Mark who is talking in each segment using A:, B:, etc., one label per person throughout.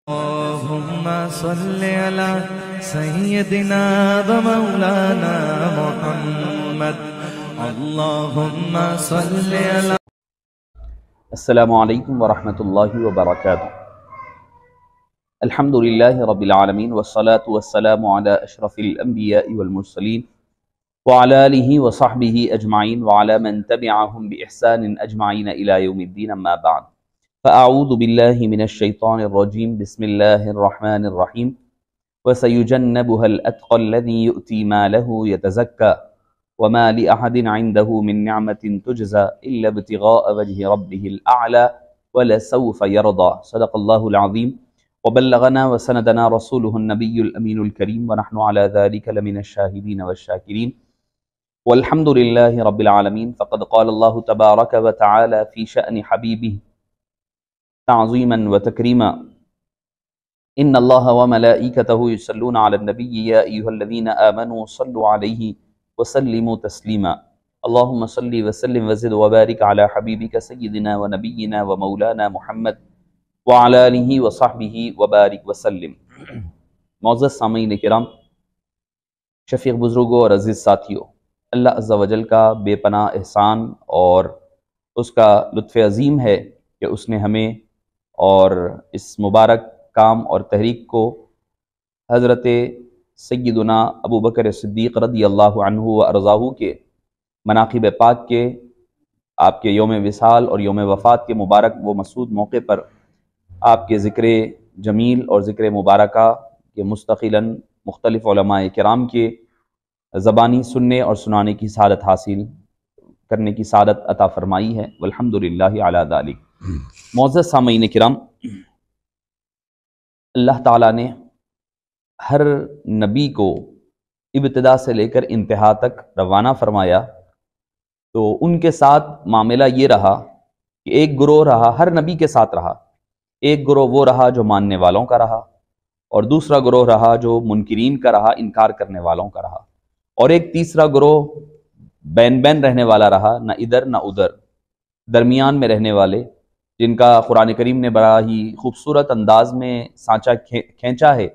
A: اللهم صل على سيدنا ومولانا محمد اللهم صل على
B: السلام علیکم ورحمۃ اللہ وبرکاتہ۔ الحمد للہ رب العالمین والصلاة والسلام علی اشرف الانبیاء والمرسلین وعلی آلہ وصحبہ اجمعین وعلی من تبعہم بإحسان اجمعین الی یوم الدین، اما بعد فاعوذ باللہ من الشیطان الرجیم، بسم اللہ الرحمن الرحیم۔ وسیجنبها الاتقى الذی یؤتی مالہ یتزکی وما لأحد عنده من نعمة تجزى إلا ابتغاء وجه ربه الأعلى ولسوف يرضى، صدق الله العظيم وبلغنا وسندنا رسوله النبي الأمين الكريم ونحن على ذلك لمن الشاهدين والشاكرين والحمد لله رب العالمين۔ فقد قال الله تبارك وتعالى في شأن حبيبه تعظيما وتكريما: إن الله وملائكته يصلون على النبي يا أيها الذين آمنوا صلوا عليه وسلموا تسلیما۔ اللہم صلی وسلم وزد وبارک علی حبیبک سیدنا ونبینا ومولانا محمد وعلی آلہ وصحبہ وبارک وسلم۔ معزز سامعین کرام، شفیق بزرگوں اور عزیز ساتھیوں، اللہ عز و جل کا بے پناہ احسان اور اس کا لطف عظیم ہے کہ اس نے ہمیں اور اس مبارک کام اور تحریک کو حضرت سیدنا ابو بکر صدیق رضی اللہ عنہ و ارضاہ کے مناقب پاک کے آپ کے یوم وصال اور یوم وفات کے مبارک و مسعود موقع پر آپ کے ذکر جمیل اور ذکر مبارکہ کے مستقلاً مختلف علماء کرام کے زبانی سننے اور سنانے کی سعادت حاصل کرنے کی سعادت عطا فرمائی ہے، والحمدللہ علی ذالک۔ معزز سامعین کرام، اللہ تعالیٰ نے ہر نبی کو ابتدا سے لے کر انتہا تک روانہ فرمایا، تو ان کے ساتھ معاملہ یہ رہا کہ ایک گروہ رہا، ہر نبی کے ساتھ رہا، ایک گروہ وہ رہا جو ماننے والوں کا رہا، اور دوسرا گروہ رہا جو منکرین کا رہا، انکار کرنے والوں کا رہا، اور ایک تیسرا گروہ بین بین رہنے والا رہا، نہ ادھر نہ ادھر، درمیان میں رہنے والے، جن کا قرآن کریم نے بڑا ہی خوبصورت انداز میں سانچہ کھینچا ہے،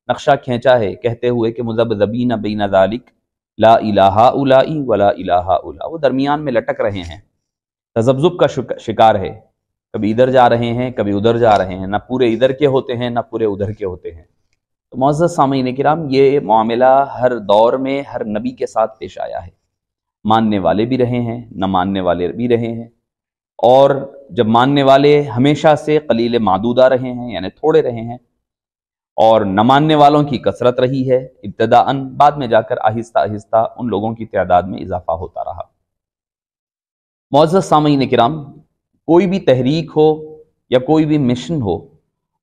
B: نقشہ کھینچا ہے، کہتے ہوئے کہ مذبذبین بین ذالک لا الہ الا ولا الہ الا، وہ درمیان میں لٹک رہے ہیں، تذبذب کا شکار ہے، کبھی ادھر جا رہے ہیں کبھی ادھر جا رہے ہیں، نہ پورے ادھر کے ہوتے ہیں نہ پورے ادھر کے ہوتے ہیں۔ تو معزز سامعین کرام، یہ معاملہ ہر دور میں ہر نبی کے ساتھ پیش آیا ہے، ماننے والے بھی رہے ہیں، نہ ماننے والے بھی رہے ہیں، اور جب ماننے والے ہمیشہ سے قلیل معدودہ رہے ہیں، یعنی تھوڑے رہے ہیں، اور نہ ماننے والوں کی کثرت رہی ہے ابتداءً، بعد میں جا کر آہستہ آہستہ ان لوگوں کی تعداد میں اضافہ ہوتا رہا۔ معزز سامعین کرام، کوئی بھی تحریک ہو یا کوئی بھی مشن ہو،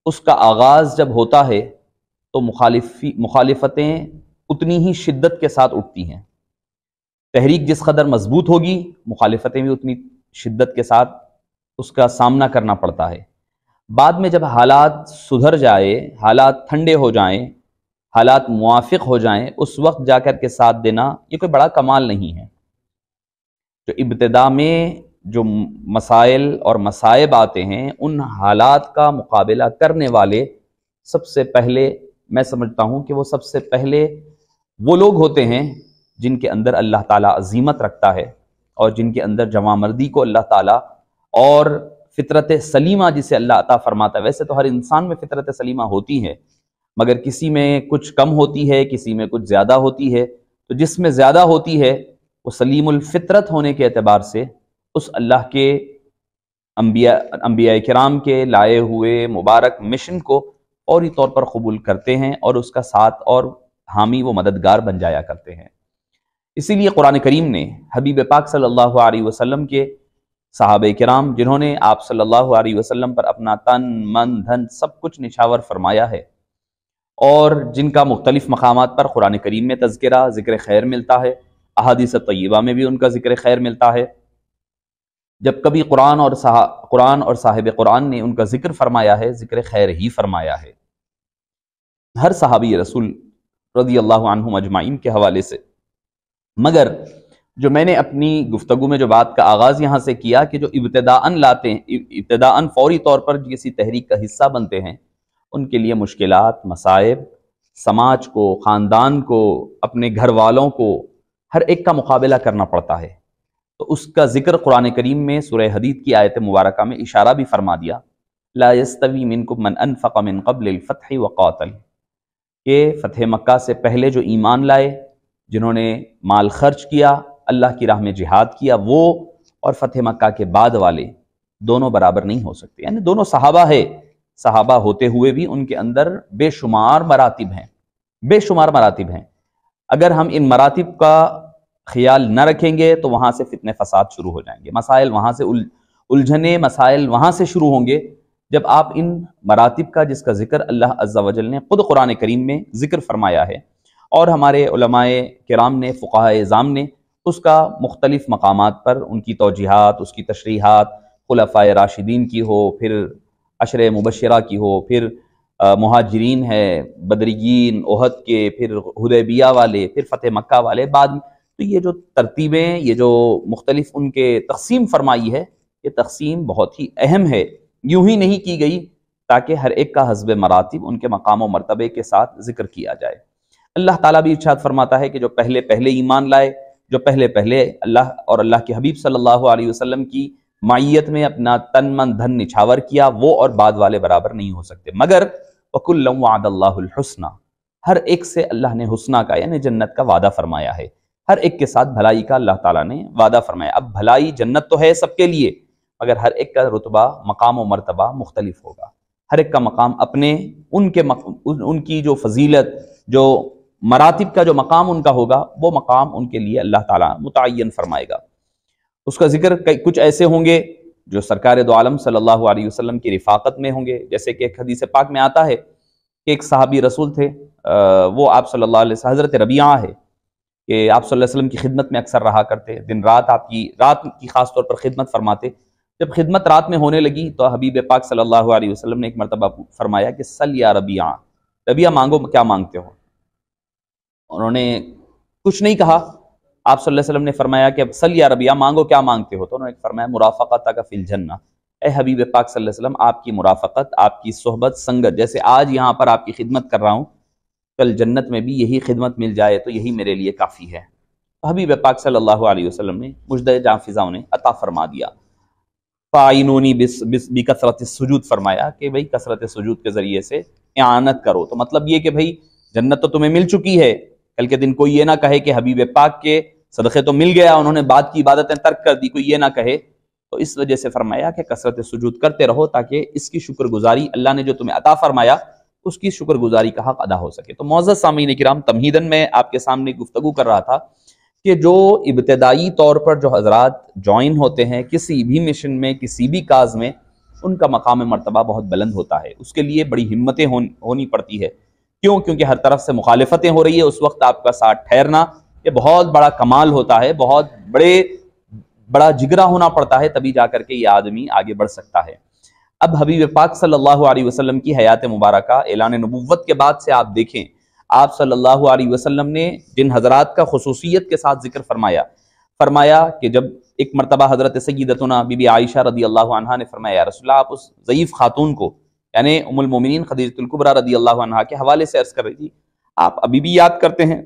B: اس کا آغاز جب ہوتا ہے تو مخالفتیں اتنی ہی شدت کے ساتھ اٹھتی ہیں۔ تحریک جس قدر مضبوط ہوگی، مخالفتیں بھی اتنی شدت کے ساتھ اس کا سامنا کرنا پڑتا ہے۔ بعد میں جب حالات سدھر جائے، حالات ٹھنڈے ہو جائیں، حالات موافق ہو جائیں، اس وقت جا کر کے ساتھ دینا یہ کوئی بڑا کمال نہیں ہے۔ جو ابتدا میں جو مسائل اور مصائب آتے ہیں، ان حالات کا مقابلہ کرنے والے سب سے پہلے، میں سمجھتا ہوں کہ وہ سب سے پہلے وہ لوگ ہوتے ہیں جن کے اندر اللہ تعالیٰ عظیمت رکھتا ہے، اور جن کے اندر جواں مردی کو اللہ تعالیٰ اور فطرت سلیمہ جسے اللہ عطا فرماتا ہے۔ ویسے تو ہر انسان میں فطرت سلیمہ ہوتی ہے، مگر کسی میں کچھ کم ہوتی ہے، کسی میں کچھ زیادہ ہوتی ہے، تو جس میں زیادہ ہوتی ہے وہ سلیم الفطرت ہونے کے اعتبار سے اس اللہ کے انبیاء کرام کے لائے ہوئے مبارک مشن کو فوری طور پر قبول کرتے ہیں، اور اس کا ساتھ اور حامی و مددگار بن جایا کرتے ہیں۔ اسی لیے قرآن کریم نے حبیب پاک صلی اللہ علیہ وسلم کے صحابہ کرام، جنہوں نے آپ صلی اللہ علیہ وسلم پر اپنا تن من دھن سب کچھ نچھاور فرمایا ہے، اور جن کا مختلف مقامات پر قرآن کریم میں تذکرہ، ذکر خیر ملتا ہے، احادیث طیبہ میں بھی ان کا ذکر خیر ملتا ہے، جب کبھی قرآن اور صاحب قرآن نے ان کا ذکر فرمایا ہے، ذکر خیر ہی فرمایا ہے، ہر صحابی رسول رضی اللہ عنہم اجمعین کے حوالے سے۔ مگر جو میں نے اپنی گفتگو میں جو بات کا آغاز یہاں سے کیا کہ جو ابتداءً فوری طور پر کسی تحریک کا حصہ بنتے ہیں، ان کے لیے مشکلات، مصائب، سماج کو، خاندان کو، اپنے گھر والوں کو، ہر ایک کا مقابلہ کرنا پڑتا ہے۔ تو اس کا ذکر قرآن کریم میں سورہ حدید کی آیت مبارکہ میں اشارہ بھی فرما دیا، لا یستوی منکم من انفق من قبل الفتح وقاتل، کہ فتح مکہ سے پہلے جو ایمان لائے، جنہوں نے مال خرچ کیا، اللہ کی راہ میں جہاد کیا، وہ اور فتح مکہ کے بعد والے دونوں برابر نہیں ہو سکتے۔ یعنی دونوں صحابہ ہے، صحابہ ہوتے ہوئے بھی ان کے اندر بے شمار مراتب ہیں، بے شمار مراتب ہیں۔ اگر ہم ان مراتب کا خیال نہ رکھیں گے تو وہاں سے فتنے فساد شروع ہو جائیں گے، مسائل وہاں سے الجھنے، مسائل وہاں سے شروع ہوں گے جب آپ ان مراتب کا، جس کا ذکر اللہ عز و جل نے خود قرآن کریم میں ذکر فرمایا ہے، اور ہمارے علماء کرام نے، فقہاء اعظام نے اس کا مختلف مقامات پر ان کی توجیحات، اس کی تشریحات، خلفائے راشدین کی ہو، پھر عشر مبشرہ کی ہو، پھر مہاجرین ہے، بدریین، احد کے، پھر حدیبیہ والے، پھر فتح مکہ والے بعد میں، تو یہ جو ترتیبیں، یہ جو مختلف ان کے تقسیم فرمائی ہے، یہ تقسیم بہت ہی اہم ہے، یوں ہی نہیں کی گئی، تاکہ ہر ایک کا حسب مراتب ان کے مقام و مرتبے کے ساتھ ذکر کیا جائے۔ اللہ تعالیٰ بھی ارشاد فرماتا ہے کہ جو پہلے ایمان لائے، جو پہلے اللہ اور اللہ کے حبیب صلی اللہ علیہ وسلم کی معیت میں اپنا تن من دھن نچھاور کیا، وہ اور بعد والے برابر نہیں ہو سکتے، مگر وَكُلًّا وَعَدَ اللَّهُ الْحُسْنَى، ہر ایک سے اللہ نے حسنہ کا یعنی جنت کا وعدہ فرمایا ہے، ہر ایک کے ساتھ بھلائی کا اللہ تعالیٰ نے وعدہ فرمایا۔ اب بھلائی جنت تو ہے سب کے لیے، مگر ہر ایک کا رتبہ، مقام و مرتبہ مختلف ہوگا، ہر ایک کا مقام اپنے ان کی جو فضیلت، جو مراتب کا جو مقام ان کا ہوگا، وہ مقام ان کے لیے اللہ تعالیٰ متعین فرمائے گا۔ اس کا ذکر کچھ ایسے ہوں گے جو سرکار دو عالم صلی اللہ علیہ وسلم کی رفاقت میں ہوں گے، جیسے کہ ایک حدیث پاک میں آتا ہے کہ ایک صحابی رسول تھے، وہ آپ صلی اللہ علیہ وسلم، حضرت ربیعہ ہے، کہ آپ صلی اللہ علیہ وسلم کی خدمت میں اکثر رہا کرتے، دن رات آپ کی رات کی خاص طور پر خدمت فرماتے۔ جب خدمت رات میں ہونے لگی تو حبیب پاک صلی اللہ علیہ وسلم نے ایک مرتبہ فرمایا کہ سل یا ربیعہ، ربیعہ مانگو، کیا مانگتے ہو؟ انہوں نے کچھ نہیں کہا۔ آپ صلی اللہ علیہ وسلم نے فرمایا کہ سل یا ربیعہ، مانگو، کیا مانگتے ہو؟ تو انہوں نے فرمایا مرافقتک فی الجنہ، اے حبیب پاک صلی اللہ علیہ وسلم، آپ کی مرافقت، آپ کی صحبت، سنگت، جیسے آج یہاں پر آپ کی خدمت کر رہا ہوں، کل جنت میں بھی یہی خدمت مل جائے تو یہی میرے لیے کافی ہے۔ حبیب پاک صلی اللہ علیہ وسلم نے مجدہ جاں فضا انہیں عطا فرما دیا۔ فَعِنُونِی بِکثرۃ السجود، فرمایا کہ بھئی کثرت سجود کے ذریعے سے اعانت کرو۔ تو مطلب یہ کہ بھئی جنت تو تمہیں مل چکی ہے، کل کے دن کوئی یہ نہ کہے کہ حبیب پاک کے صدقے تو مل گیا، انہوں نے بعد کی عبادتیں ترک کر دی، کوئی یہ نہ کہے۔ تو اس وجہ سے فرمایا کہ کثرت سجود کرتے رہو، تاکہ اس کی شکر گزاری، اللہ نے جو تمہیں عطا فرمایا اس کی شکر گزاری کا حق ادا ہو سکے۔ تو معزز سامعین کرام، تمہیداً میں آپ کے سامنے گفتگو کر رہا تھا کہ جو ابتدائی طور پر جو حضرات جوائن ہوتے ہیں کسی بھی مشن میں، کسی بھی کاز میں، ان کا مقام مرتبہ بہت بلند ہوتا ہے، اس کے لیے بڑی ہمتیں ہونی پڑتی ہے۔ کیوں؟ کیونکہ ہر طرف سے مخالفتیں ہو رہی ہے، اس وقت آپ کا ساتھ ٹھہرنا یہ بہت بڑا کمال ہوتا ہے، بہت بڑا جگرا ہونا پڑتا ہے، تبھی جا کر کے یہ آدمی آگے بڑھ سکتا ہے۔ اب حبیب پاک صلی اللہ علیہ وسلم کی حیات مبارکہ، اعلان نبوت کے بعد سے آپ دیکھیں، آپ صلی اللہ علیہ وسلم نے جن حضرات کا خصوصیت کے ساتھ ذکر فرمایا کہ جب ایک مرتبہ حضرت سیدتنا بی بی عائشہ رضی اللہ عنہا نے فرمایا، یا رسول اللہ، آپ اس ضعیف خاتون کو، یعنی ام المومنین خدیجہ الکبریٰ رضی اللہ عنہا کے حوالے سے عرض کر رہی تھی، آپ ابھی بھی یاد کرتے ہیں،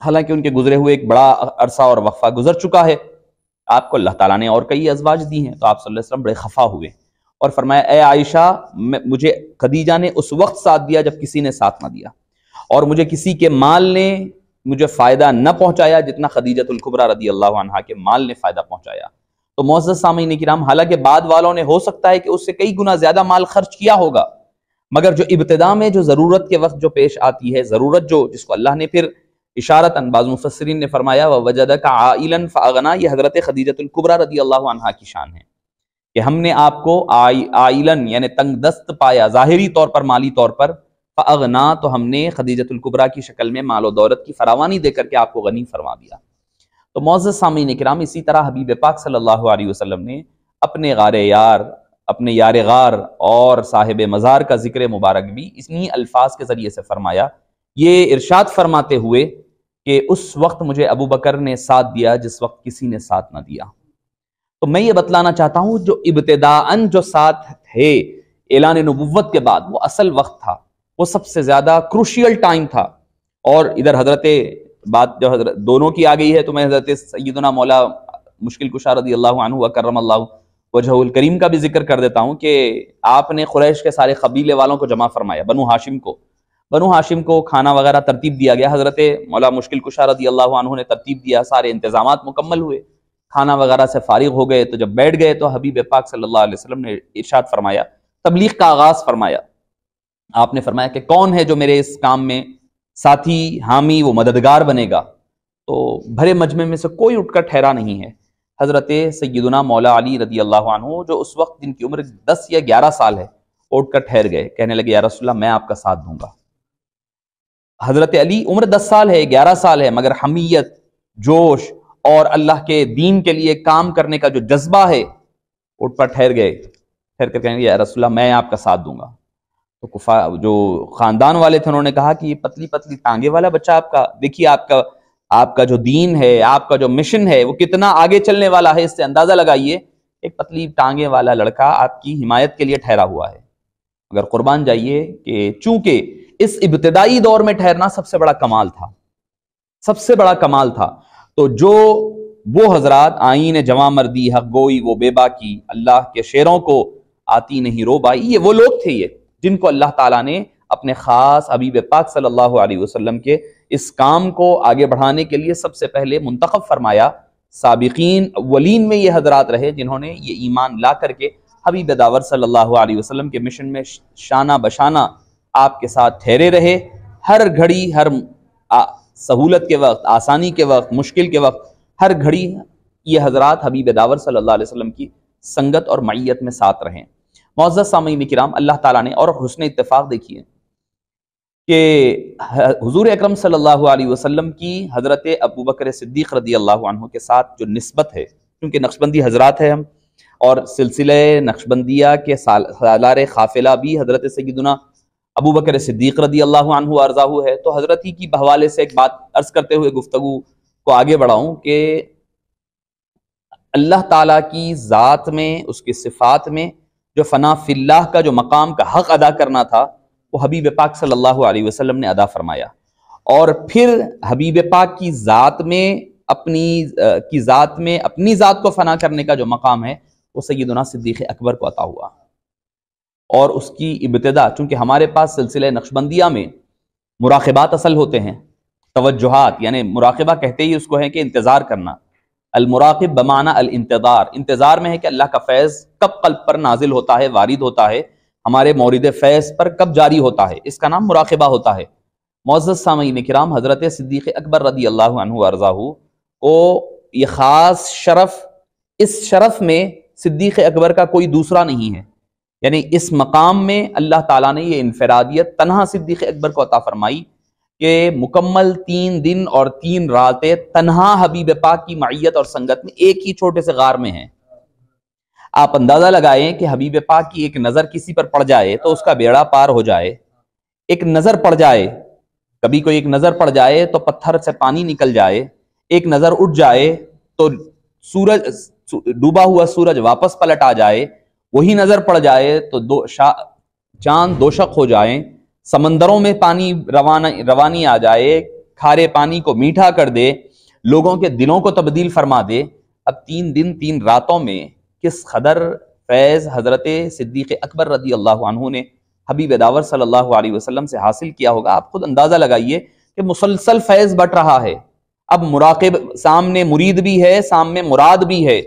B: حالانکہ ان کے گزرے ہوئے ایک بڑا عرصہ اور وقفہ گزر چکا ہے، آپ کو اللہ تعالیٰ نے اور کئی ازواج دی ہیں۔ تو آپ صلی اللہ علیہ وسلم بڑے خفا ہوئے اور فرمایا، اے عائشہ، مجھے خدیجہ نے اس وقت ساتھ دیا جب کسی نے ساتھ نہ دیا، اور مجھے کسی کے مال نے مجھے فائدہ نہ پہنچایا جتنا خدیجہ الکبریٰ رضی اللہ عنہا کے مال نے فائدہ پہنچایا۔ تو معزز سامعین کرام، حالانکہ بعد والوں نے ہو سکتا ہے کہ اس سے کئی گنا زیادہ مال خرچ کیا ہوگا، مگر جو ابتدا میں جو ضرورت کے وقت جو پیش آتی ہے، ضرورت جس کو اللہ نے پھر اشارتاً بعض مفسرین نے فرمایا وَوَجَدَكَ عَائِلًا فَأَغْنَا، یہ حضرت خدیجہ الکبریٰ رضی اللہ عنہا کی شان ہے کہ ہم نے آپ کو عائلن یعنی تنگ دست پایا، ظاہری طور پر، مالی طور پر، فَأَغْنَا، تو ہم نے خدیجہ الکبریٰ کی شکل میں مال و دولت کی فراوانی دے کر کے آپ کو غنی فرما دیا۔ تو معزز سامعین کرام، اسی طرح حبیب پاک صلی اللہ علیہ وسلم نے اپنے غار یار، اپنے یار غار اور صاحب مزار کا ذکر مبارک بھی انہی الفاظ کے ذریعے سے فرمایا، یہ ارشاد فرماتے ہوئے کہ اس وقت مجھے ابو بکر نے ساتھ دیا جس وقت کسی نے ساتھ نہ دیا۔ تو میں یہ بتلانا چاہتا ہوں، جو ابتداءً جو ساتھ تھے، اعلان نبوت کے بعد وہ اصل وقت تھا، وہ سب سے زیادہ کروشیل ٹائم تھا. اور ادھر حضرت بات جو حضرت دونوں کی آ گئی ہے تو میں حضرت سیدنا مولا مشکل کشا رضی اللہ عنہ وکرم اللہ وجہہ الکریم کا بھی ذکر کر دیتا ہوں کہ آپ نے قریش کے سارے قبیلے والوں کو جمع فرمایا. بنو ہاشم کو کھانا وغیرہ ترتیب دیا گیا. حضرت مولا مشکل کشا رضی اللہ عنہ نے ترتیب دیا، سارے انتظامات مکمل ہوئے، کھانا وغیرہ سے فارغ ہو گئے. تو جب بیٹھ گئے تو حبیب پاک صلی اللہ علیہ وسلم نے ارشاد فرمایا، تبلیغ کا آغاز فرمایا. آپ نے فرمایا کہ کون ہے جو میرے اس کام میں ساتھی، حامی، وہ مددگار بنے گا؟ تو بھرے مجمع میں سے کوئی اٹھ کر ٹھہرا نہیں ہے. حضرت سیدنا مولا علی رضی اللہ عنہ جو اس وقت جن کی عمر 10 یا 11 سال ہے، اٹھ کر ٹھہر گئے، کہنے لگے یا رسول اللہ میں آپ کا ساتھ دوں گا. حضرت علی عمر 10 سال ہے، 11 سال ہے، مگر حمیت، جوش اور اللہ کے دین کے لیے کام کرنے کا جو جذبہ ہے، اٹھ پر ٹھہر گئے، ٹھہر کر کہیں گے یا رسول اللہ میں آپ کا ساتھ دوں گا. تو جو خاندان والے تھے انہوں نے کہا کہ یہ پتلی پتلی ٹانگے والا بچہ آپ کا، دیکھیے آپ کا جو دین ہے، آپ کا جو مشن ہے وہ کتنا آگے چلنے والا ہے، اس سے اندازہ لگائیے ایک پتلی ٹانگے والا لڑکا آپ کی حمایت کے لیے ٹھہرا ہوا ہے. مگر قربان جائیے کہ چونکہ اس ابتدائی دور میں ٹھہرنا سب سے بڑا کمال تھا، سب سے بڑا کمال تھا. تو جو وہ حضرات آئین جواں مردی حق گوئی وہ بے باکی، اللہ کے شعروں کو آتی نہیں رو بائی، یہ وہ لوگ تھے یہ جن کو اللہ تعالیٰ نے اپنے خاص حبیب پاک صلی اللہ علیہ وسلم کے اس کام کو آگے بڑھانے کے لیے سب سے پہلے منتخب فرمایا. سابقین اولین میں یہ حضرات رہے جنہوں نے یہ ایمان لا کر کے حبیب داور صلی اللہ علیہ وسلم کے مشن میں شانہ بشانہ آپ کے ساتھ ٹھہرے رہے. ہر گھڑی، ہر سہولت کے وقت، آسانی کے وقت، مشکل کے وقت، ہر گھڑی یہ حضرات حبیب داور صلی اللہ علیہ وسلم کی سنگت اور معیت میں ساتھ رہیں. معزز سامعین کرام، اللہ تعالیٰ نے اور حسن اتفاق دیکھیے کہ حضور اکرم صلی اللہ علیہ وسلم کی حضرت ابو بکر صدیق رضی اللہ عنہ کے ساتھ جو نسبت ہے، کیونکہ نقشبندی حضرات ہیں ہم، اور سلسلہ نقشبندیہ کے سالار قافلہ بھی حضرت سیدنا ابو بکر صدیق رضی اللہ عنہ ارضاہ ہے. تو حضرت ہی کی بحوالے سے ایک بات عرض کرتے ہوئے گفتگو کو آگے بڑھاؤں کہ اللہ تعالیٰ کی ذات میں، اس کی صفات میں جو فنا فی اللہ کا جو مقام کا حق ادا کرنا تھا وہ حبیب پاک صلی اللہ علیہ وسلم نے ادا فرمایا. اور پھر حبیب پاک کی ذات میں اپنی ذات کو فنا کرنے کا جو مقام ہے وہ سیدنا صدیق اکبر کو عطا ہوا. اور اس کی ابتدا، چونکہ ہمارے پاس سلسلہ نقشبندیہ میں مراقبات اصل ہوتے ہیں، توجہات، یعنی مراقبہ کہتے ہی اس کو ہے کہ انتظار کرنا. المراقب بمعنی الانتظار، انتظار میں ہے کہ اللہ کا فیض کب قلب پر نازل ہوتا ہے، وارد ہوتا ہے، ہمارے مورد فیض پر کب جاری ہوتا ہے، اس کا نام مراقبہ ہوتا ہے. معزز سامعین کرام، حضرت صدیق اکبر رضی اللہ عنہ ارضاہ کو یہ خاص شرف، اس شرف میں صدیق اکبر کا کوئی دوسرا نہیں ہے. یعنی اس مقام میں اللہ تعالیٰ نے یہ انفرادیت تنہا صدیق اکبر کو عطا فرمائی کہ مکمل 3 دن اور 3 راتیں تنہا حبیب پاک کی معیت اور سنگت میں ایک ہی چھوٹے سے غار میں ہیں. آپ اندازہ لگائیں کہ حبیب پاک کی ایک نظر کسی پر پڑ جائے تو اس کا بیڑا پار ہو جائے. ایک نظر پڑ جائے، کبھی کوئی ایک نظر پڑ جائے تو پتھر سے پانی نکل جائے، ایک نظر اٹھ جائے تو سورج، ڈوبا ہوا سورج واپس پلٹ آ جائے، وہی نظر پڑ جائے تو چاند دوشق ہو جائیں، سمندروں میں پانی روانی آ جائے، کھارے پانی کو میٹھا کر دے، لوگوں کے دلوں کو تبدیل فرما دے. اب 3 دن 3 راتوں میں کس قدر فیض حضرت صدیق اکبر رضی اللہ عنہ نے حبیب داور صلی اللہ علیہ وسلم سے حاصل کیا ہوگا. آپ خود اندازہ لگائیے کہ مسلسل فیض بٹ رہا ہے. اب مراقب سامنے مرید بھی ہے، سامنے مراد بھی ہے.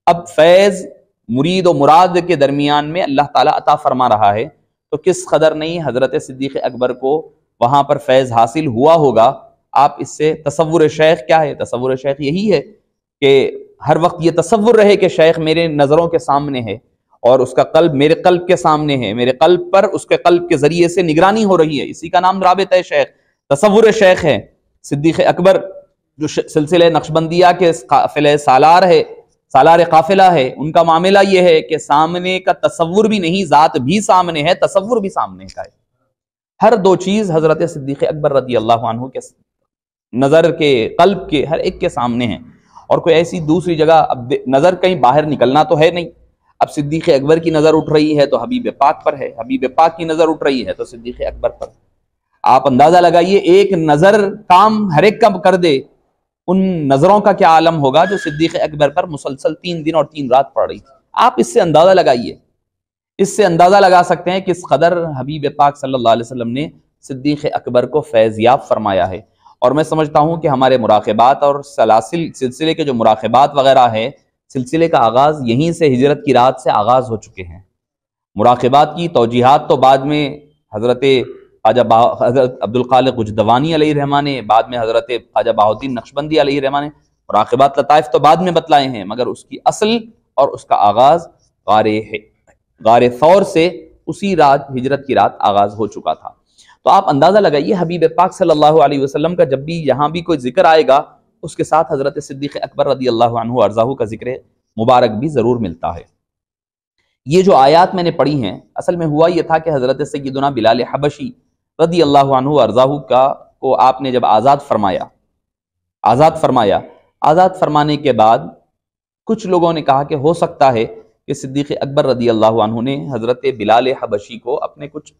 B: اب فیض مرید و مراد کے درمیان میں اللہ تعالیٰ عطا فرما رہا ہے، تو کس قدر نہیں حضرت صدیق اکبر کو وہاں پر فیض حاصل ہوا ہوگا. آپ اس سے تصور شیخ کیا ہے؟ تصور شیخ یہی ہے کہ ہر وقت یہ تصور رہے کہ شیخ میرے نظروں کے سامنے ہے اور اس کا قلب میرے قلب کے سامنے ہے، میرے قلب پر اس کے قلب کے ذریعے سے نگرانی ہو رہی ہے. اسی کا نام رابط ہے شیخ، تصور شیخ ہے. صدیق اکبر جو سلسلہ نقشبندیہ کے قافلہ سالار ہے، سالار قافلہ ہے، ان کا معاملہ یہ ہے کہ سامنے کا تصور بھی نہیں، ذات بھی سامنے ہے، تصور بھی سامنے کا ہے. ہر 2 چیز حضرت صدیق اکبر رضی اللہ عنہ کے نظر کے، قلب کے، ہر ایک کے سامنے ہیں. اور کوئی ایسی دوسری جگہ اب نظر کہیں باہر نکلنا تو ہے نہیں. اب صدیق اکبر کی نظر اٹھ رہی ہے تو حبیب پاک پر ہے، حبیب پاک کی نظر اٹھ رہی ہے تو صدیق اکبر پر۔ آپ اندازہ لگائیے ایک نظر کام ہر ایک کا کر دے، ان نظروں کا کیا عالم ہوگا جو صدیق اکبر پر مسلسل 3 دن اور 3 رات پڑ رہی تھی۔ آپ اس سے اندازہ لگائیے، اس سے اندازہ لگا سکتے ہیں کہ اس قدر حبیب پاک صلی اللہ علیہ وسلم نے صدیق اکبر کو فیض یاب فرمایا ہے۔ اور میں سمجھتا ہوں کہ ہمارے مراقبات اور سلسلے کے جو مراقبات وغیرہ ہے، سلسلے کا آغاز یہیں سے ہجرت کی رات سے آغاز ہو چکے ہیں۔ مراقبات کی توجیحات تو بعد میں حضرت عبد الخالق غجدوانی علیہ الرحمہ نے، بعد میں حضرت خواجہ بہاؤالدین نقشبندی علیہ الرحمہ نے مراقبات لطائف تو بعد میں بتلائے ہیں، مگر اس کی اصل اور اس کا آغاز غار ثور سے اسی رات ہجرت کی رات آغاز ہو چکا تھا۔ تو آپ اندازہ لگائیے حبیب پاک صلی اللہ علیہ وسلم کا جب بھی یہاں بھی کوئی ذکر آئے گا، اس کے ساتھ حضرت صدیق اکبر رضی اللہ عنہ وارضاہ کا ذکر مبارک بھی ضرور ملتا ہے۔ یہ جو آیات میں نے پڑھی ہیں، اصل میں ہوا یہ تھا کہ حضرت سیدنا بلال حبشی رضی اللہ عنہ وارضاہ کو آپ نے جب آزاد فرمانے کے بعد کچھ لوگوں نے کہا کہ ہو سکتا ہے کہ صدیق اکبر رضی اللہ عنہ نے حضرت بلال حبشی کو اپنے کچھ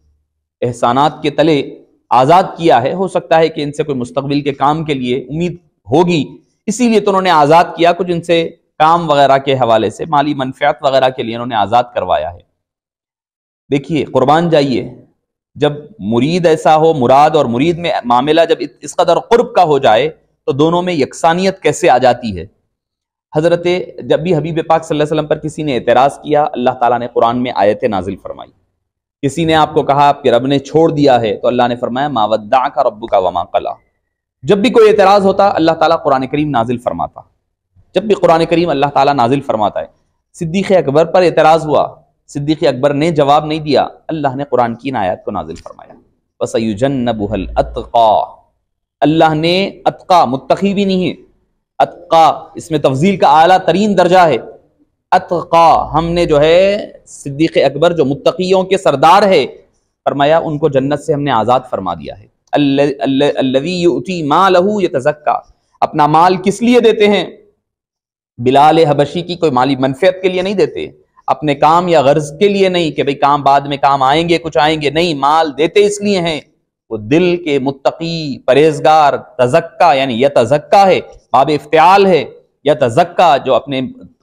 B: احسانات کے تلے آزاد کیا ہے، ہو سکتا ہے کہ ان سے کوئی مستقبل کے کام کے لیے امید ہوگی، اسی لیے تو انہوں نے آزاد کیا، کچھ ان سے کام وغیرہ کے حوالے سے مالی منفعت وغیرہ کے لیے انہوں نے آزاد کروایا ہے۔ دیکھیے قربان جائیے، جب مرید ایسا ہو، مراد اور مرید میں معاملہ جب اس قدر قرب کا ہو جائے تو دونوں میں یکسانیت کیسے آ جاتی ہے۔ حضرت جب بھی حبیب پاک صلی اللہ علیہ وسلم پر کسی نے اعتراض کیا، اللہ تعالیٰ نے قرآن میں آیت نازل فرمائی۔ کسی نے آپ کو کہا آپ کے رب نے چھوڑ دیا ہے، تو اللہ نے فرمایا ما ودعک ربک وما قلی۔ جب بھی کوئی اعتراض ہوتا اللہ تعالیٰ قرآن کریم نازل فرماتا، جب بھی قرآن کریم اللہ تعالیٰ نازل فرماتا ہے۔ صدیق اکبر پر اعتراض ہوا، صدیق اکبر نے جواب نہیں دیا، اللہ نے قرآن کی ان آیات کو نازل فرمایا وَسَيُجَنَّبُهَا الْأَتْقَى۔ اللہ نے اتقا، متقی بھی نہیں ہے، اتقا اس میں تفضیل کا اعلیٰ ترین درجہ ہے۔ اتقا ہم نے جو ہے صدیق اکبر جو متقیوں کے سردار ہے، فرمایا ان کو جنت سے ہم نے آزاد فرما دیا ہے۔ الذی یؤتی مالہ یتزکا، اپنا مال کس لیے دیتے ہیں؟ بلال حبشی کی کوئی مالی منفعت کے لیے نہیں دیتے، اپنے کام یا غرض کے لیے نہیں کہ بھئی کام بعد میں کام آئیں گے، کچھ آئیں گے، نہیں، مال دیتے اس لیے ہیں وہ دل کے متقی پرہیزگار تزکا، یعنی یتزکا ہے، باب افتعال ہے، یتزکا جو اپنے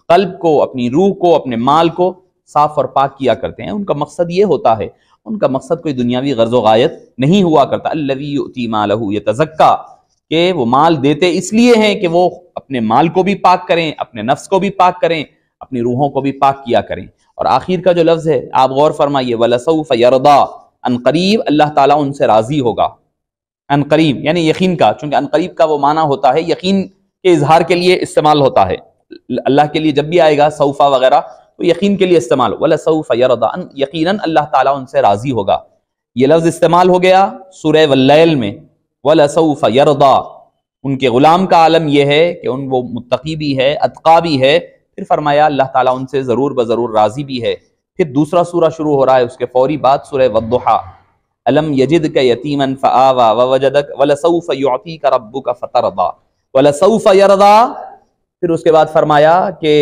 B: قلب کو، اپنی روح کو، اپنے مال کو صاف اور پاک کیا کرتے ہیں۔ ان کا مقصد یہ ہوتا ہے، ان کا مقصد کوئی دنیاوی غرض و غایت نہیں ہوا کرتا۔ الذی یؤتی مالہ یتزکا، کہ وہ مال دیتے اس لیے ہیں کہ وہ اپنے مال کو بھی پاک کریں، اپنے نفس کو بھی پاک کریں، اپنی روحوں کو بھی پاک کیا کریں۔ اور آخر کا جو لفظ ہے آپ غور فرمائیے، وَلَسَوْفَ يَرْضَىٰ، ان قریب اللہ تعالیٰ ان سے راضی ہوگا۔ ان قریب یعنی یقین کا، چونکہ ان قریب کا وہ معنی ہوتا ہے یقین کے اظہار کے لیے استعمال ہوتا ہے، اللہ کے لیے جب بھی آئے گا سوفا وغیرہ تو یقین کے لیے استعمال، وَلَسَوْفَ يَرْضَىٰ، یقیناً اللہ تعالیٰ ان سے راضی ہوگا۔ یہ لفظ استعمال ہو گیا سورہ واللیل میں، وَلَسَوْفَ يَرْضَىٰ، ان کے غلام کا عالم یہ ہے کہ وہ متقی بھی ہے، اتقا بھی ہے، پھر فرمایا اللہ تعالیٰ ان سے ضرور بضرور راضی بھی ہے۔ پھر دوسرا سورہ شروع ہو رہا ہے، اس کے فوری بعد سورہ والضحیٰ، الم یجدک یتیما فآویٰ ووجدک ولسوف یعطیک ربک فترضیٰ، ولسوف یرضیٰ، پھر اس کے بعد فرمایا کہ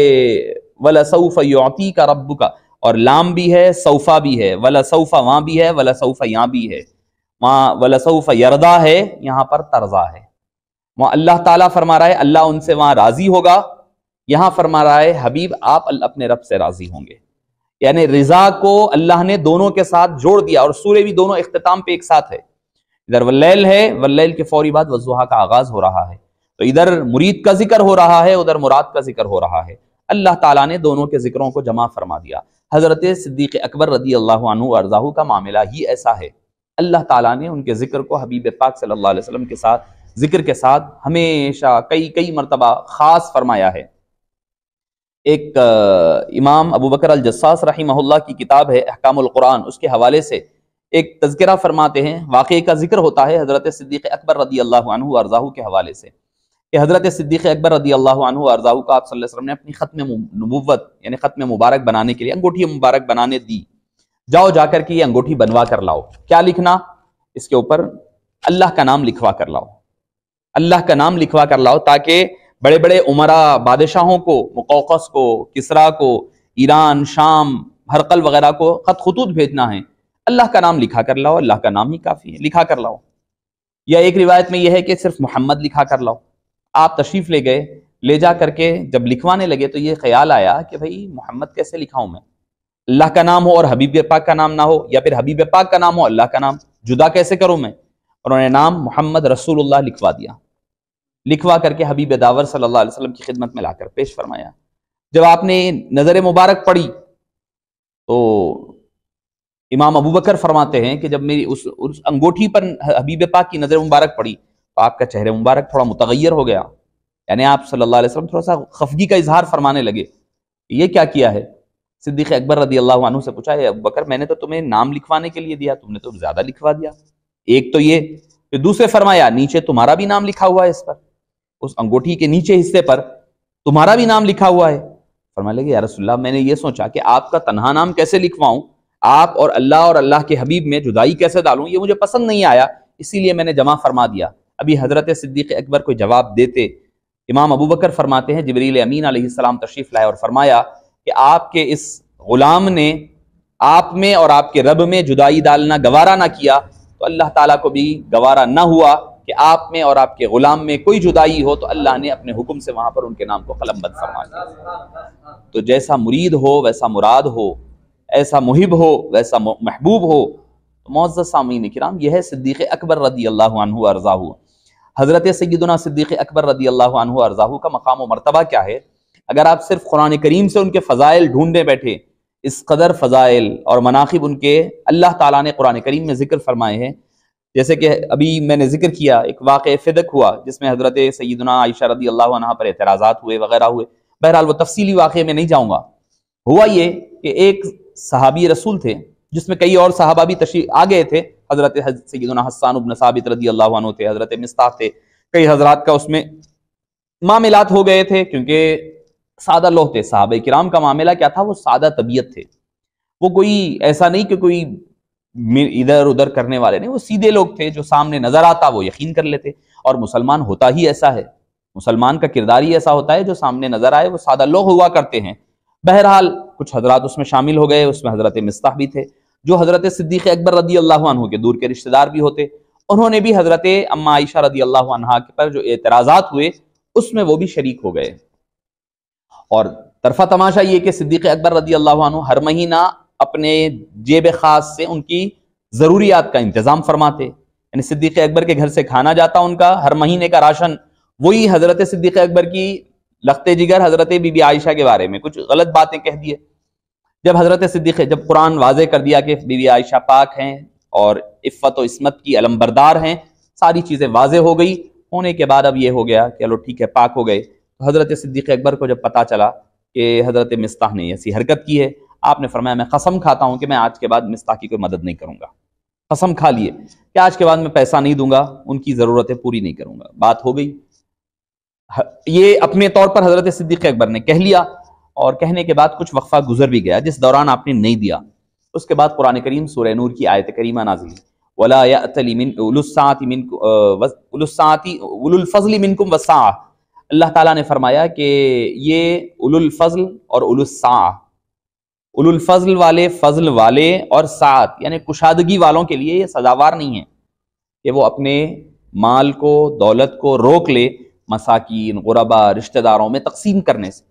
B: ولسوف یعطیک ربک، اور لام بھی ہے، سوفا بھی ہے، ولسوف وہاں بھی ہے، ولسوف یہاں بھی ہے، وہاں ولسوف یرضیٰ ہے، یہاں پر ترضیٰ ہے۔ وہاں اللہ تعالیٰ فرما رہا ہے اللہ ان سے وہاں راضی ہوگا، یہاں فرما رہا ہے حبیب آپ اپنے رب سے راضی ہوں گے۔ یعنی رضا کو اللہ نے دونوں کے ساتھ جوڑ دیا، اور سورہ بھی دونوں اختتام پہ ایک ساتھ ہے۔ ادھر واللیل ہے، واللیل کے فوری بعد والضحیٰ کا آغاز ہو رہا ہے، تو ادھر مرید کا ذکر ہو رہا ہے، ادھر مراد کا ذکر ہو رہا ہے۔ اللہ تعالیٰ نے دونوں کے ذکروں کو جمع فرما دیا۔ حضرت صدیق اکبر رضی اللہ عنہ وارضاہ کا معاملہ ہی ایسا ہے، اللہ تعالیٰ نے ان کے ذکر کو حبیب پاک صلی اللہ علیہ وسلم کے ساتھ ذکر کے ساتھ ہمیشہ کئی مرتبہ خاص فرمایا ہے۔ ایک امام ابو بکر الجساس رحمہ اللہ کی کتاب ہے احکام القرآن، اس کے حوالے سے ایک تذکرہ فرماتے ہیں، واقعے کا ذکر ہوتا ہے حضرت صدیق اکبر رضی اللہ عنہ وارضاہ کے حوالے سے، کہ حضرت صدیق اکبر رضی اللہ عنہ وارضاہ کو آپ صلی اللہ علیہ وسلم نے اپنی ختم نبوت یعنی ختم مبارک بنانے کے لیے انگوٹھی مبارک بنانے دی، جاؤ جا کر کے یہ انگوٹھی بنوا کر لاؤ۔ کیا لکھنا؟ اس کے اوپر اللہ کا نام لکھوا کر لاؤ، اللہ کا نام لکھوا کر لاؤ، تاکہ بڑے بڑے عمراء بادشاہوں کو، مقوقس کو، کسرا کو، ایران، شام، ہرقل وغیرہ کو خطوط بھیجنا ہے، اللہ کا نام لکھا کر لاؤ، اللہ کا نام ہی کافی ہے، لکھا کر لاؤ۔ یا ایک روایت میں یہ ہے کہ صرف محمد لکھا کر لاؤ۔ آپ تشریف لے گئے، لے جا کر کے جب لکھوانے لگے تو یہ خیال آیا کہ بھائی محمد کیسے لکھاؤں میں، اللہ کا نام ہو اور حبیب پاک کا نام نہ ہو، یا پھر حبیب پاک کا نام ہو اللہ کا نام، جدا کیسے کروں میں؟ انہوں نے نام محمد رسول اللہ لکھوا دیا، لکھوا کر کے حبیب داور صلی اللہ علیہ وسلم کی خدمت میں لا کر پیش فرمایا۔ جب آپ نے نظر مبارک پڑی تو امام ابو بکر فرماتے ہیں کہ جب میری اس انگوٹھی پر حبیب پاک کی نظر مبارک پڑی تو آپ کا چہرہ مبارک تھوڑا متغیر ہو گیا، یعنی آپ صلی اللہ علیہ وسلم تھوڑا سا خفگی کا اظہار فرمانے لگے، یہ کیا کیا ہے؟ صدیق اکبر رضی اللہ عنہ سے پوچھا، اے ابو بکر میں نے تو تمہیں نام لکھوانے کے لیے دیا، تم نے تو زیادہ لکھوا دیا۔ ایک تو یہ، پھر دوسرے فرمایا نیچے تمہارا بھی نام لکھا ہوا ہے، اس پر اس انگوٹھی کے نیچے حصے پر تمہارا بھی نام لکھا ہوا ہے۔ فرمانے لگے یا رسول اللہ میں نے یہ سوچا کہ آپ کا تنہا نام کیسے لکھواؤں، آپ اور اللہ کے حبیب میں جدائی کیسے ڈالوں، یہ مجھے پسند نہیں آیا، اسی لیے میں نے جمع فرما دیا۔ ابھی حضرت صدیق اکبر کو جواب دیتے امام ابو بکر فرماتے ہیں جبریل امین علیہ السلام تشریف لائے اور فرمایا کہ آپ کے اس غلام نے آپ میں اور آپ کے رب میں جدائی ڈالنا گوارا نہ کیا تو اللہ تعالیٰ کو بھی گوارا نہ ہوا کہ آپ میں اور آپ کے غلام میں کوئی جدائی ہو، تو اللہ نے اپنے حکم سے وہاں پر ان کے نام کو قلم بند فرما دیا۔ تو جیسا مرید ہو ویسا مراد ہو، ایسا محب ہو ویسا محبوب ہو۔ معزز سامعین کرام، یہ ہے صدیق اکبر رضی اللہ عنہ وارضاہ۔ حضرت سیدنا صدیق اکبر رضی اللہ عنہ وارضاہ کا مقام و مرتبہ کیا ہے؟ اگر آپ صرف قرآن کریم سے ان کے فضائل ڈھونڈنے بیٹھے، اس قدر فضائل اور مناقب ان کے اللہ تعالیٰ نے قرآن کریم میں ذکر فرمائے ہیں، جیسے کہ ابھی میں نے ذکر کیا ایک واقعہ فدق ہوا جس میں حضرت سیدنا عائشہ رضی اللہ عنہ پر اعتراضات ہوئے وغیرہ ہوئے، بہرحال وہ تفصیلی واقعے میں نہیں جاؤں گا۔ ہوا یہ کہ ایک صحابی رسول تھے جس میں کئی اور صحابہ بھی تشریف آ گئے تھے، حضرت سیدنا حسان بن ثابت رضی اللہ عنہ تھے، حضرت مصطح تھے، کئی حضرات کا اس میں معاملات ہو گئے تھے، کیونکہ سادہ لوگ تھے۔ صحابہ کرام کا معاملہ کیا تھا؟ وہ سادہ طبیعت تھے، وہ کوئی ایسا نہیں کہ کوئی ادھر ادھر کرنے والے نہیں، وہ سیدھے لوگ تھے، جو سامنے نظر آتا وہ یقین کر لیتے، اور مسلمان ہوتا ہی ایسا ہے، مسلمان کا کردار ہی ایسا ہوتا ہے، جو سامنے نظر آئے وہ سادہ لوگ ہوا کرتے ہیں۔ بہرحال کچھ حضرات اس میں شامل ہو گئے، اس میں حضرت مصطح بھی تھے جو حضرت صدیق اکبر رضی اللہ عنہ کے دور کے رشتہ دار بھی ہوتے، انہوں نے بھی حضرت اما عائشہ رضی اللہ عنہا پر جو اعتراضات ہوئے اس میں وہ بھی شریک ہو گئے۔ اور طرفہ تماشا یہ کہ صدیق اکبر رضی اللہ عنہ ہر مہینہ اپنے جیب خاص سے ان کی ضروریات کا انتظام فرماتے، یعنی صدیق اکبر کے گھر سے کھانا جاتا ان کا ہر مہینے کا راشن، وہی حضرت صدیق اکبر کی لختے جگر حضرت بی بی عائشہ کے بارے میں کچھ غلط باتیں کہہ دیے۔ جب قرآن واضح کر دیا کہ بی بی عائشہ پاک ہیں اور عفت و عصمت کی علمبردار ہیں، ساری چیزیں واضح ہو گئی، ہونے کے بعد اب یہ ہو گیا کہ چلو ٹھیک ہے پاک ہو گئے، تو حضرت صدیق اکبر کو جب پتا چلا کہ حضرت مصطح نے ایسی حرکت کی ہے، آپ نے فرمایا میں قسم کھاتا ہوں کہ میں آج کے بعد مصطح کی کوئی مدد نہیں کروں گا، قسم کھا لیے کہ آج کے بعد میں پیسہ نہیں دوں گا، ان کی ضرورتیں پوری نہیں کروں گا۔ بات ہو گئی، یہ اپنے طور پر حضرت صدیق اکبر نے کہہ لیا، اور کہنے کے بعد کچھ وقفہ گزر بھی گیا جس دوران آپ نے نہیں دیا۔ اس کے بعد قرآن کریم سورہ نور کی آیت کریمہ نازل ہوئی، وَلَا يَأْتَلِ مِنْ أُولُو الْفَضْلِ مِنْكُمْ وَالسَّعَةِ۔ اللہ تعالیٰ نے فرمایا کہ یہ اولو الفضل اور اولو السعہ، اولو الفضل والے، فضل والے اور سعت یعنی کشادگی والوں کے لیے یہ سزاوار نہیں ہے کہ وہ اپنے مال کو، دولت کو روک لے مساکین، غربا، رشتہ داروں میں تقسیم کرنے سے۔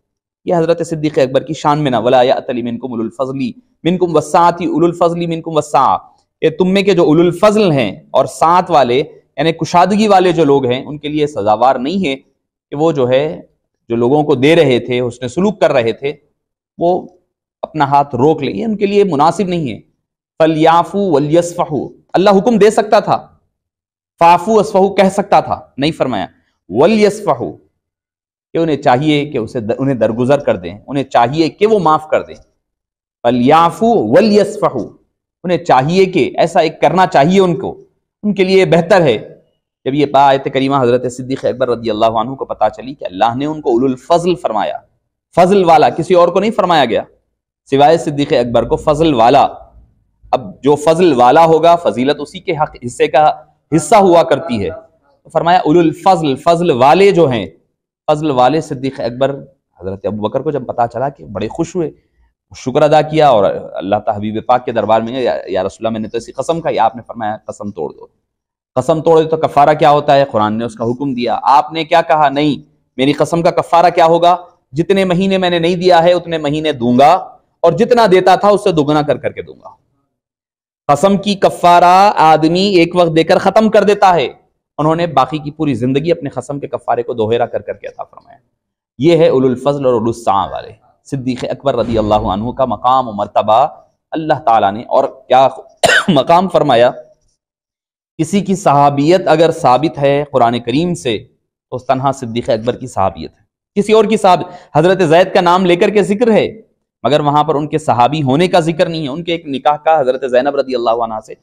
B: یہ حضرت صدیق اکبر کی شان میں نہ، وَلَا يَأْتَلِ مِنْكُمْ أُولُو الْفَضْلِ مِنْكُمْ وَالسَّعَةِ أُولُو الْفَضْلِ مِنْكُمْ وَالسَّعَةِ، کہ تم میں کے جو اولو الفضل ہیں اور سعت والے یعنی کشادگی والے جو لوگ ہیں ان کے لیے سزاوار نہیں ہے کہ وہ جو ہے جو لوگوں کو دے رہے تھے، حسن سلوک کر رہے تھے، وہ اپنا ہاتھ روک لیں، یہ ان کے لیے مناسب نہیں ہے۔ فَلْيَعْفُوا وَلْيَصْفَحُوا، اللہ حکم دے سکتا تھا، فَاعْفُوا وَاصْفَحُوا کہہ سکتا تھا، نہیں فرمایا وَلْيَصْفَحُوا، کہ انہیں چاہیے کہ انہیں درگزر کر دیں، انہیں چاہیے کہ وہ معاف کر دیں۔ فَلْيَعْفُوا وَلْيَصْفَحُوا، انہیں چاہیے کہ ایسا ایک کرنا چاہیے ان کو، ان کے لیے بہتر ہے۔ جب یہ آیت کریمہ حضرت صدیق اکبر رضی اللہ عنہ کو پتا چلی کہ اللہ نے ان کو اولو الفضل فرمایا، فضل والا، کسی اور کو نہیں فرمایا گیا سوائے صدیق اکبر کو فضل والا، اب جو فضل والا ہوگا فضیلت اسی کے حصے کا حصہ ہوا کرتی ہے، تو فرمایا اولو الفضل، فضل والے جو ہیں، فضل والے صدیق اکبر۔ حضرت ابو بکر کو جب پتا چلا کہ بڑے خوش ہوئے، شکر ادا کیا اور اللہ تعالیٰ حبیب پاک کے دربار میں یا رسول اللہ میں نے تو ایسی قسم کھائی، آپ نے فرمایا قسم توڑ دو، قسم توڑ دو تو کفارہ کیا ہوتا ہے، قرآن نے اس کا حکم دیا۔ آپ نے کیا کہا؟ نہیں، میری قسم کا کفارہ کیا ہوگا؟ جتنے مہینے میں نے نہیں دیا ہے اتنے مہینے دوں گا، اور جتنا دیتا تھا اس سے دوگنا کر کر کے دوں گا۔ قسم کی کفارہ آدمی ایک وقت دے کر ختم کر دیتا ہے، انہوں نے باقی کی پوری زندگی اپنے قسم کے کفارے کو دوہرا کر کر کے عطا فرمایا۔ یہ ہے اولو الفضل اور اولو السعہ والے، صدیق اکبر رضی اللہ عنہ کا مقام و مرتبہ اللہ تعالیٰ نے، اور کیا مقام فرمایا، کسی کی صحابیت اگر ثابت ہے قرآن کریم سے تو تنہا صدیق اکبر کی صحابیت ہے، کسی اور کی صحابیت، حضرت زید کا نام لے کر کے ذکر ہے مگر وہاں پر ان کے صحابی ہونے کا ذکر نہیں ہے۔ ان کے ایک نکاح کا حضرت زینب رضی اللہ عنہ سے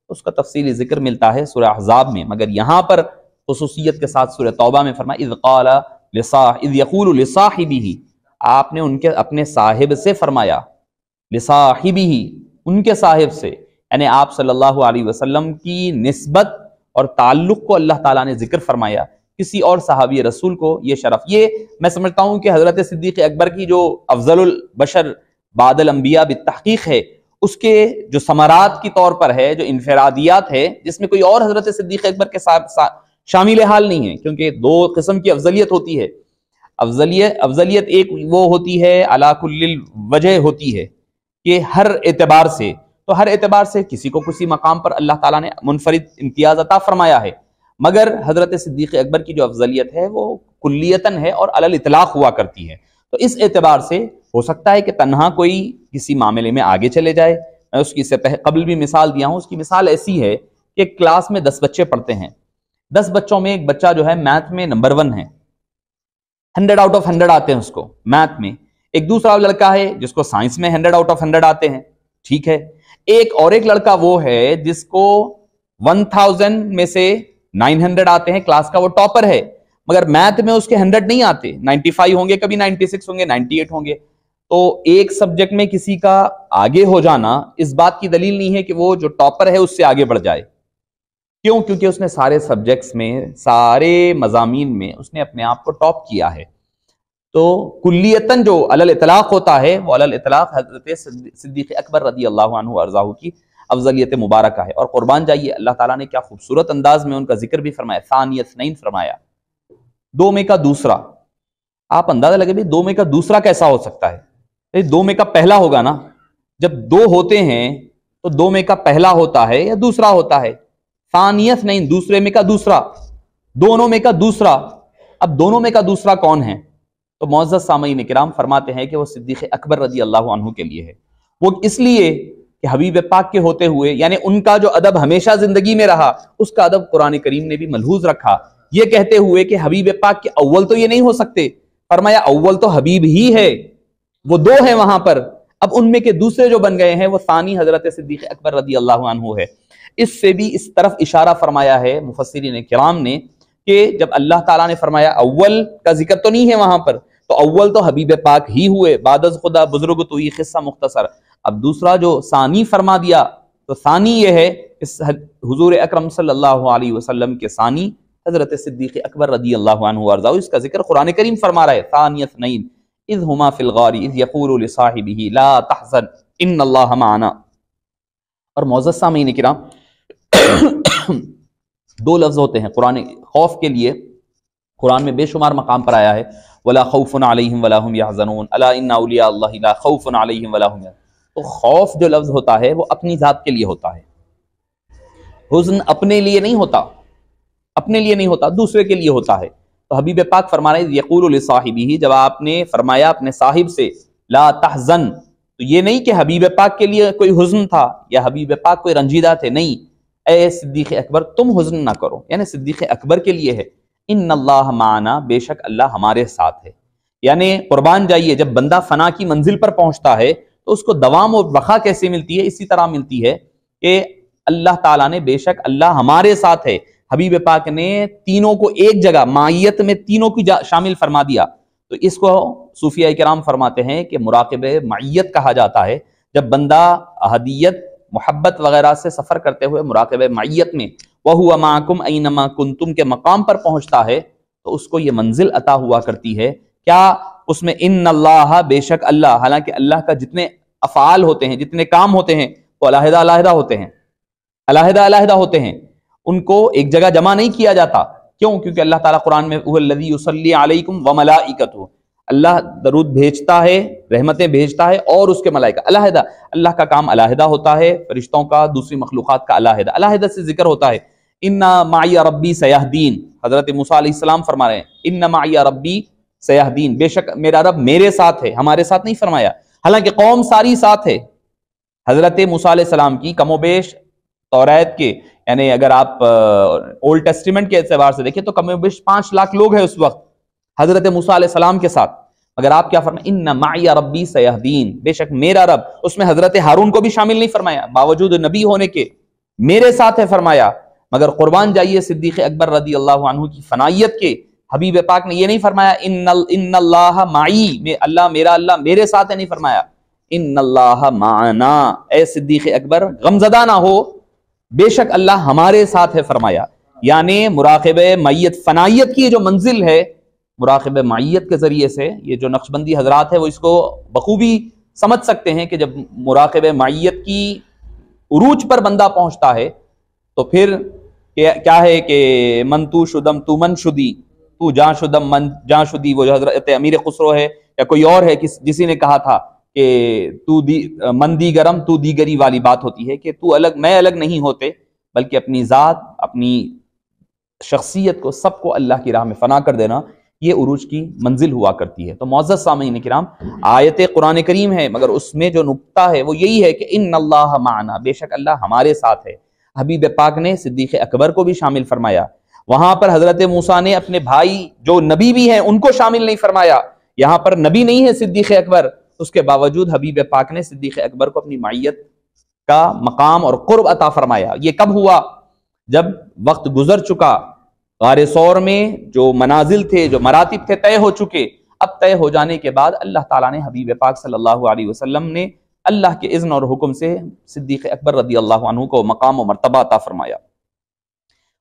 B: اس کا تفصیلی ذکر ملتا ہے سورہ احزاب میں، مگر یہاں پر خصوصیت کے ساتھ سورہ توبہ میں فرمایا اذ یقول لصاحبہ، آپ نے ان کے اپنے صاحب سے فرمایا، لصاحبہ، ان کے صاحب سے، یعنی آپ صلی اللہ علیہ وسلم کی نسبت اور تعلق کو اللہ تعالیٰ نے ذکر فرمایا، کسی اور صحابی رسول کو یہ شرف۔ یہ میں سمجھتا ہوں کہ حضرت صدیق اکبر کی جو افضل البشر بعد الانبیاء بالتحقیق ہے، اس کے جو ثمرات کی طور پر ہے، جو انفرادیات ہے، جس میں کوئی اور حضرت صدیق اکبر کے ساتھ شامل حال نہیں ہے، کیونکہ دو قسم کی افضلیت ہوتی ہے۔ افضلیت ایک وہ ہوتی ہے علی کل وجہ ہوتی ہے کہ ہر اعتبار سے، تو ہر اعتبار سے کسی کو کسی مقام پر اللہ تعالیٰ نے منفرد امتیاز عطا فرمایا ہے، مگر حضرت صدیق اکبر کی جو افضلیت ہے وہ کلیتاً ہے اور علی الاطلاق ہوا کرتی ہے۔ تو اس اعتبار سے ہو سکتا ہے کہ تنہا کوئی کسی معاملے میں آگے چلے جائے، میں اس کی سے قبل بھی مثال دیا ہوں، اس کی مثال ایسی ہے کہ کلاس میں 10 بچے پڑھتے ہیں، 10 بچوں میں ایک بچہ جو ہے میتھ میں نمبر 1 ہے، 100 آؤٹ آف 100 آتے ہیں اس کو میتھ میں، ایک دوسرا لڑکا ہے جس کو سائنس میں 100 آؤٹ آف 100 آتے ہیں، ٹھیک ہے، ایک لڑکا وہ ہے جس کو 1000 میں سے 900 آتے ہیں، کلاس کا وہ ٹاپر ہے، مگر میتھ میں اس کے 100 نہیں آتے، 95 ہوں گے، کبھی 96 ہوں گے، 98 ہوں گے۔ تو ایک سبجیکٹ میں کسی کا آگے ہو جانا اس بات کی دلیل نہیں ہے کہ وہ جو ٹاپر ہے اس سے آگے بڑھ جائے، کیوں؟ کیونکہ اس نے سارے سبجیکٹس میں، سارے مضامین میں اس نے اپنے آپ کو ٹاپ کیا ہے۔ تو کلیتاً جو علی الاطلاق ہوتا ہے وہ علی الاطلاق حضرت صدیق اکبر رضی اللہ عنہ وارضاہ کی افضلیت مبارکہ ہے، اور قربان جائیے اللہ تعالیٰ نے کیا خوبصورت انداز میں ان کا ذکر بھی فرمایا، ثانی اثنین فرمایا، دو میں کا دوسرا۔ آپ اندازہ لگے بھی 2 میں کا دوسرا کیسا ہو سکتا ہے؟ 2 میں کا پہلا ہوگا نا، جب 2 ہوتے ہیں تو 2 میں کا پہلا ہوتا ہے یا دوسرا ہوتا ہے، ثانی اثنین، دوسرے میں کا دوسرا، دونوں میں کا دوسرا۔ اب دونوں میں کا دوسرا کون ہے؟ تو معزز سامعین کرام فرماتے ہیں کہ وہ صدیق اکبر رضی اللہ عنہ کے لیے ہے، وہ اس لیے کہ حبیب پاک کے ہوتے ہوئے، یعنی ان کا جو ادب ہمیشہ زندگی میں رہا، اس کا ادب قرآن کریم نے بھی ملحوظ رکھا، یہ کہتے ہوئے کہ حبیب پاک کے اول تو یہ نہیں ہو سکتے، فرمایا اول تو حبیب ہی ہے، وہ 2 ہیں وہاں پر، اب ان میں کے دوسرے جو بن گئے ہیں وہ ثانی حضرت صدیق اکبر رضی اللہ عنہ ہے۔ اس سے بھی اس طرف اشارہ فرمایا ہے مفسرین کرام نے کہ جب اللہ تعالیٰ نے فرمایا اول کا ذکر تو نہیں ہے وہاں پر، تو اول تو حبیب پاک ہی ہوئے، بعد از خدا بزرگ تو یہ قصہ مختصر۔ اب دوسرا جو ثانی فرما دیا، تو ثانی یہ ہے اس حضور اکرم صلی اللہ علیہ وسلم کے ثانی حضرت صدیق اکبر رضی اللہ عنہ وارضاہ، اس کا ذکر قرآن کریم فرما رہا ہے، ثانی اثنین اذ ہما فی الغار اذ یقول لصاحبہ لا تحزن ان اللہ معنا۔ اور معزز سامعین کرام 2 لفظ ہوتے ہیں قرآن خوف کے لیے، قرآن میں بے شمار مقام پر آیا ہے، ولا خوف علیہم ولا هم يحزنون الا ان اولیاء اللہ لا خوف علیہم ولا هم يحزنون۔ تو خوف جو لفظ ہوتا ہے وہ اپنی ذات کے لیے ہوتا ہے، حزن اپنے لیے نہیں ہوتا، اپنے لیے نہیں ہوتا، دوسرے کے لیے ہوتا ہے۔ تو حبیب پاک فرما رہے ہیں یقول لصاحبہ، جب آپ نے فرمایا اپنے صاحب سے لا تحزن، تو یہ نہیں کہ حبیب پاک کے لیے کوئی حزن تھا یا حبیب پاک کوئی رنجیدہ تھے، نہیں، اے صدیق اکبر تم حزن نہ کرو، یعنی صدیق اکبر کے لیے ہے، ان اللہ معنا، بے شک اللہ ہمارے ساتھ ہے۔ یعنی قربان جائیے جب بندہ فنا کی منزل پر پہنچتا ہے تو اس کو دوام و بقا کیسے ملتی ہے؟ اسی طرح ملتی ہے کہ اللہ تعالیٰ نے، بے شک اللہ ہمارے ساتھ ہے۔ حبیب پاک نے تینوں کو ایک جگہ معیت میں تینوں کی شامل فرما دیا، تو اس کو صوفیہ کرام فرماتے ہیں کہ مراقب معیت کہا جاتا ہے، جب بندہ احدیت، محبت وغیرہ سے سفر کرتے ہوئے مراقب معیت میں وَهُوَ مَعَكُمْ أَيْنَمَا كُنْتُمْ کے مقام پر پہنچتا ہے تو اس کو یہ منزل عطا ہوا کرتی ہے، کیا اس میں ان اللہ، بے شک اللہ، حالانکہ اللہ کا جتنے افعال ہوتے ہیں، جتنے کام ہوتے ہیں وہ علیحدہ علیحدہ ہوتے ہیں، علیحدہ علیحدہ ہوتے ہیں، ان کو ایک جگہ جمع نہیں کیا جاتا۔ کیوں؟ کیونکہ اللہ تعالیٰ قرآن میں هو الذی یصلی علیکم وملائکتہ، اللہ درود بھیجتا ہے، رحمتیں بھیجتا ہے، اور اس کے ملائکہ علیحدہ۔ اللہ کا کام علیحدہ ہوتا ہے، فرشتوں کا، دوسری مخلوقات کا علیحدہ علیحدہ سے ذکر ہوتا ہے۔ ان معی ربی سیہدین، حضرت موسیٰ علیہ السلام فرما رہے ہیں ان معی ربی سیہدین، بے شک میرا رب میرے ساتھ ہے، ہمارے ساتھ نہیں فرمایا، حالانکہ قوم ساری ساتھ ہے۔ حضرت موسیٰ علیہ السلام کی کم و بیش توریت کے، یعنی اگر آپ اولڈ ٹیسٹیمنٹ کے اعتبار سے دیکھیں تو کم و بیش 5 لاکھ لوگ ہیں اس وقت حضرت موسیٰ علیہ السلام کے ساتھ، مگر آپ کیا فرمائیں؟ ان معی ربی سیہدین، بے شک میرا رب، اس میں حضرت ہارون کو بھی شامل نہیں فرمایا، باوجود نبی ہونے کے میرے ساتھ ہے فرمایا۔ مگر قربان جائیے صدیق اکبر رضی اللہ عنہ کی فنائیت کے، حبیب پاک نے یہ نہیں فرمایا ان اللہ معی، اللہ میرا اللہ میرے ساتھ ہے، نہیں فرمایا ان اللہ معنا، اے صدیق اکبر غمزدہ نہ ہو، بے شک اللہ ہمارے ساتھ ہے فرمایا۔ یعنی مراقبہ معیت، فنائیت کی جو منزل ہے، مراقبہ معیت کے ذریعے سے یہ جو نقشبندی حضرات ہے وہ اس کو بخوبی سمجھ سکتے ہیں کہ جب مراقبہ معیت کی عروج پر بندہ پہنچتا ہے تو پھر کیا ہے کہ من تو شدم تو من شدی، تو جاں شدم من جاں شدی، وہ جو حضرت امیر خسرو ہے یا کوئی اور ہے جسی نے کہا تھا کہ تو من دیگرم تو دیگری والی بات ہوتی ہے کہ تو الگ میں الگ نہیں ہوتے، بلکہ اپنی ذات، اپنی شخصیت کو، سب کو اللہ کی راہ میں فنا کر دینا، یہ عروج کی منزل ہوا کرتی ہے۔ تو معزز سامعین کرام، آیت قرآن کریم ہے مگر اس میں جو نقطہ ہے وہ یہی ہے کہ ان اللہ معنا، بے شک اللہ ہمارے ساتھ ہے۔ حبیب پاک نے صدیق اکبر کو بھی شامل فرمایا، وہاں پر حضرت موسیٰ نے اپنے بھائی جو نبی بھی ہیں ان کو شامل نہیں فرمایا، یہاں پر نبی نہیں ہے صدیق اکبر، اس کے باوجود حبیب پاک نے صدیق اکبر کو اپنی معیت کا مقام اور قرب عطا فرمایا۔ یہ کب ہوا؟ جب وقت گزر چکا، غار ثور میں جو منازل تھے، جو مراتب تھے، طے ہو چکے، اب طے ہو جانے کے بعد اللہ تعالیٰ نے حبیب پاک صلی اللہ علیہ وسلم نے اللہ کے اذن اور حکم سے صدیق اکبر رضی اللہ عنہ کو مقام و مرتبہ عطا فرمایا۔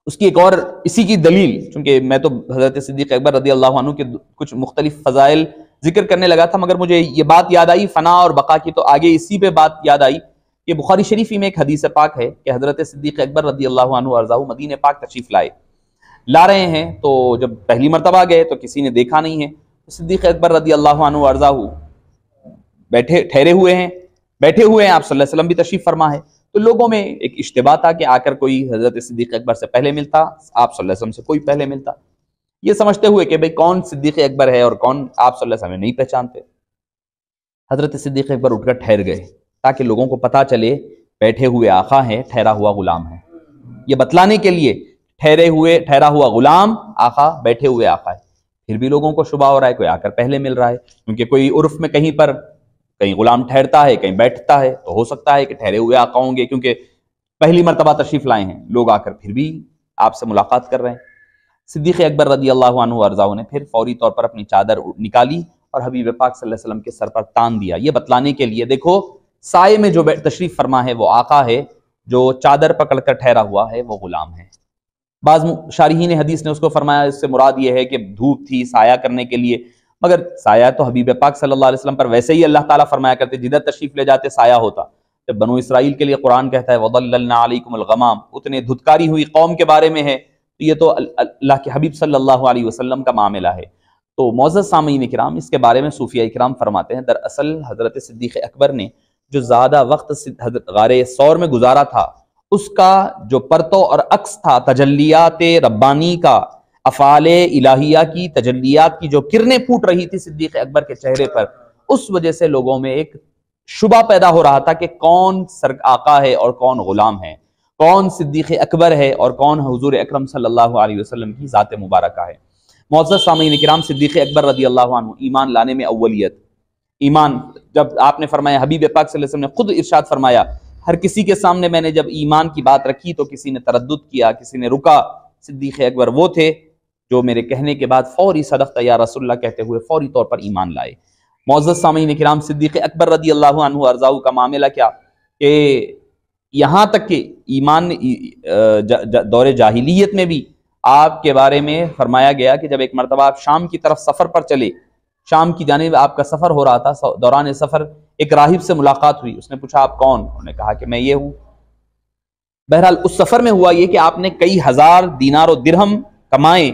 B: اس کی ایک اور اسی کی دلیل، چونکہ میں تو حضرت صدیق اکبر رضی اللہ عنہ کے کچھ مختلف فضائل ذکر کرنے لگا تھا، مگر مجھے یہ بات یاد آئی فنا اور بقا کی، تو آگے اسی پہ بات یاد آئی کہ بخاری شریفی میں ایک حدیث پاک ہے کہ حضرت صدیق اکبر رضی اللہ عنہ ارضاہ مدینہ پاک تشریف لا رہے ہیں، تو جب پہلی مرتبہ گئے تو کسی نے دیکھا نہیں ہے، صدیق اکبر رضی اللہ عنہ ارضاہ بیٹھے ہوئے ہیں آپ صلی اللہ علیہ وسلم بھی تشریف فرما ہے، تو لوگوں میں ایک اشتباہ تھا کہ آ کر کوئی حضرت صدیق اکبر سے پہلے ملتا، آپ صلی اللہ علیہ وسلم سے کوئی پہلے ملتا، یہ سمجھتے ہوئے کہ بھئی کون صدیق اکبر ہے اور کون آپ صلی اللہ علیہ وسلم نہیں پہچانتے۔ حضرت صدیق اکبر اٹھ کر ٹھہر گئے تاکہ لوگوں کو پتہ چلے بیٹھے ہوئے آقا ہے، ٹھہرا ہوا غلام ہے، یہ بتلانے کے لیے ٹھہرا ہوا غلام آقا، بیٹھے ہوئے آقا ہے۔ پھر بھی لوگوں کو شبہ ہو رہا ہے کوئی آ کر پہلے مل رہا ہے، کیونکہ کوئی عرف میں کہیں غلام ٹھہرتا ہے، کہیں بیٹھتا ہے، تو ہو سکتا ہے کہ ٹھہرے ہوئے آقا ہوں گے، کیونکہ پہلی مرتبہ تشریف لائے ہیں، لوگ آ کر پھر بھی آپ سے ملاقات کر رہے ہیں۔ صدیق اکبر رضی اللہ عنہ ارضاہ نے پھر فوری طور پر اپنی چادر نکالی اور حبیب پاک صلی اللہ علیہ وسلم کے سر پر تان دیا، یہ بتلانے کے لیے دیکھو سائے میں جو تشریف فرما ہے وہ آقا ہے، جو چادر پکڑ کر ٹھہرا ہوا ہے وہ غلام ہے۔ بعض شارحین حدیث نے اس کو فرمایا اس سے مراد یہ ہے کہ دھوپ تھی سایہ کرنے کے لیے، مگر سایہ تو حبیب پاک صلی اللہ علیہ وسلم پر ویسے ہی اللہ تعالیٰ فرمایا کرتے جدھر تشریف لے جاتے سایہ ہوتا۔ جب بنو اسرائیل کے لیے قرآن کہتا ہے وَظَلَّلْنَا عَلَيْكُمُ الْغَمَامَ، اتنے دھتکاری ہوئی قوم کے بارے میں ہے، تو یہ تو اللہ کے حبیب صلی اللہ علیہ وسلم کا معاملہ ہے۔ تو معزز سامعین کرام، اس کے بارے میں صوفیہ کرام فرماتے ہیں دراصل حضرت صدیق اکبر نے جو زیادہ وقت غار ثور میں گزارا تھا، اس کا جو پرتو اور عکس تھا تجلیات ربانی کا، افعال الہیہ کی تجلیات کی جو کرنیں پھوٹ رہی تھی صدیق اکبر کے چہرے پر، اس وجہ سے لوگوں میں ایک شبہ پیدا ہو رہا تھا کہ کون آقا ہے اور کون غلام ہے، کون صدیق اکبر ہے اور کون حضور اکرم صلی اللہ علیہ وسلم کی ذات مبارکہ ہے۔ معزز سامعین کرام، صدیق اکبر رضی اللہ عنہ ایمان لانے میں اولیت، ایمان جب آپ نے فرمایا، حبیب پاک صلی اللہ علیہ وسلم نے خود ارشاد فرمایا، ہر کسی کے سامنے میں نے جب ایمان کی بات رکھی تو کسی نے تردد کیا، کسی نے رکا، صدیق اکبر وہ تھے جو میرے کہنے کے بعد فوری صدقت یا رسول اللہ کہتے ہوئے فوری طور پر ایمان لائے۔ معزز سامعین کرام، صدیق اکبر رضی اللہ عنہ ارضاہ کا معاملہ کیا کہ یہاں تک کہ ایمان دور جاہلیت میں بھی آپ کے بارے میں فرمایا گیا کہ جب ایک مرتبہ آپ شام کی طرف سفر پر چلے، شام کی جانب آپ کا سفر ہو رہا تھا، دوران سفر ایک راہب سے ملاقات ہوئی، اس نے پوچھا آپ کون؟ انہوں نے کہا کہ میں یہ ہوں۔ بہرحال اس سفر میں ہوا یہ کہ آپ نے کئی ہزار دینار و درہم کمائے،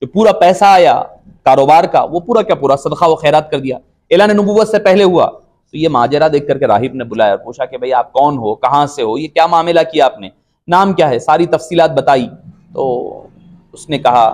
B: جو پورا پیسہ آیا کاروبار کا وہ پورا کا پورا صدقہ و خیرات کر دیا، اعلان نبوت سے پہلے ہوا۔ تو یہ ماجرا دیکھ کر کے راہب نے بلایا اور پوچھا کہ بھئی آپ کون ہو، کہاں سے ہو، یہ کیا معاملہ کیا آپ نے، نام کیا ہے، ساری تفصیلات بتائی۔ تو اس نے کہا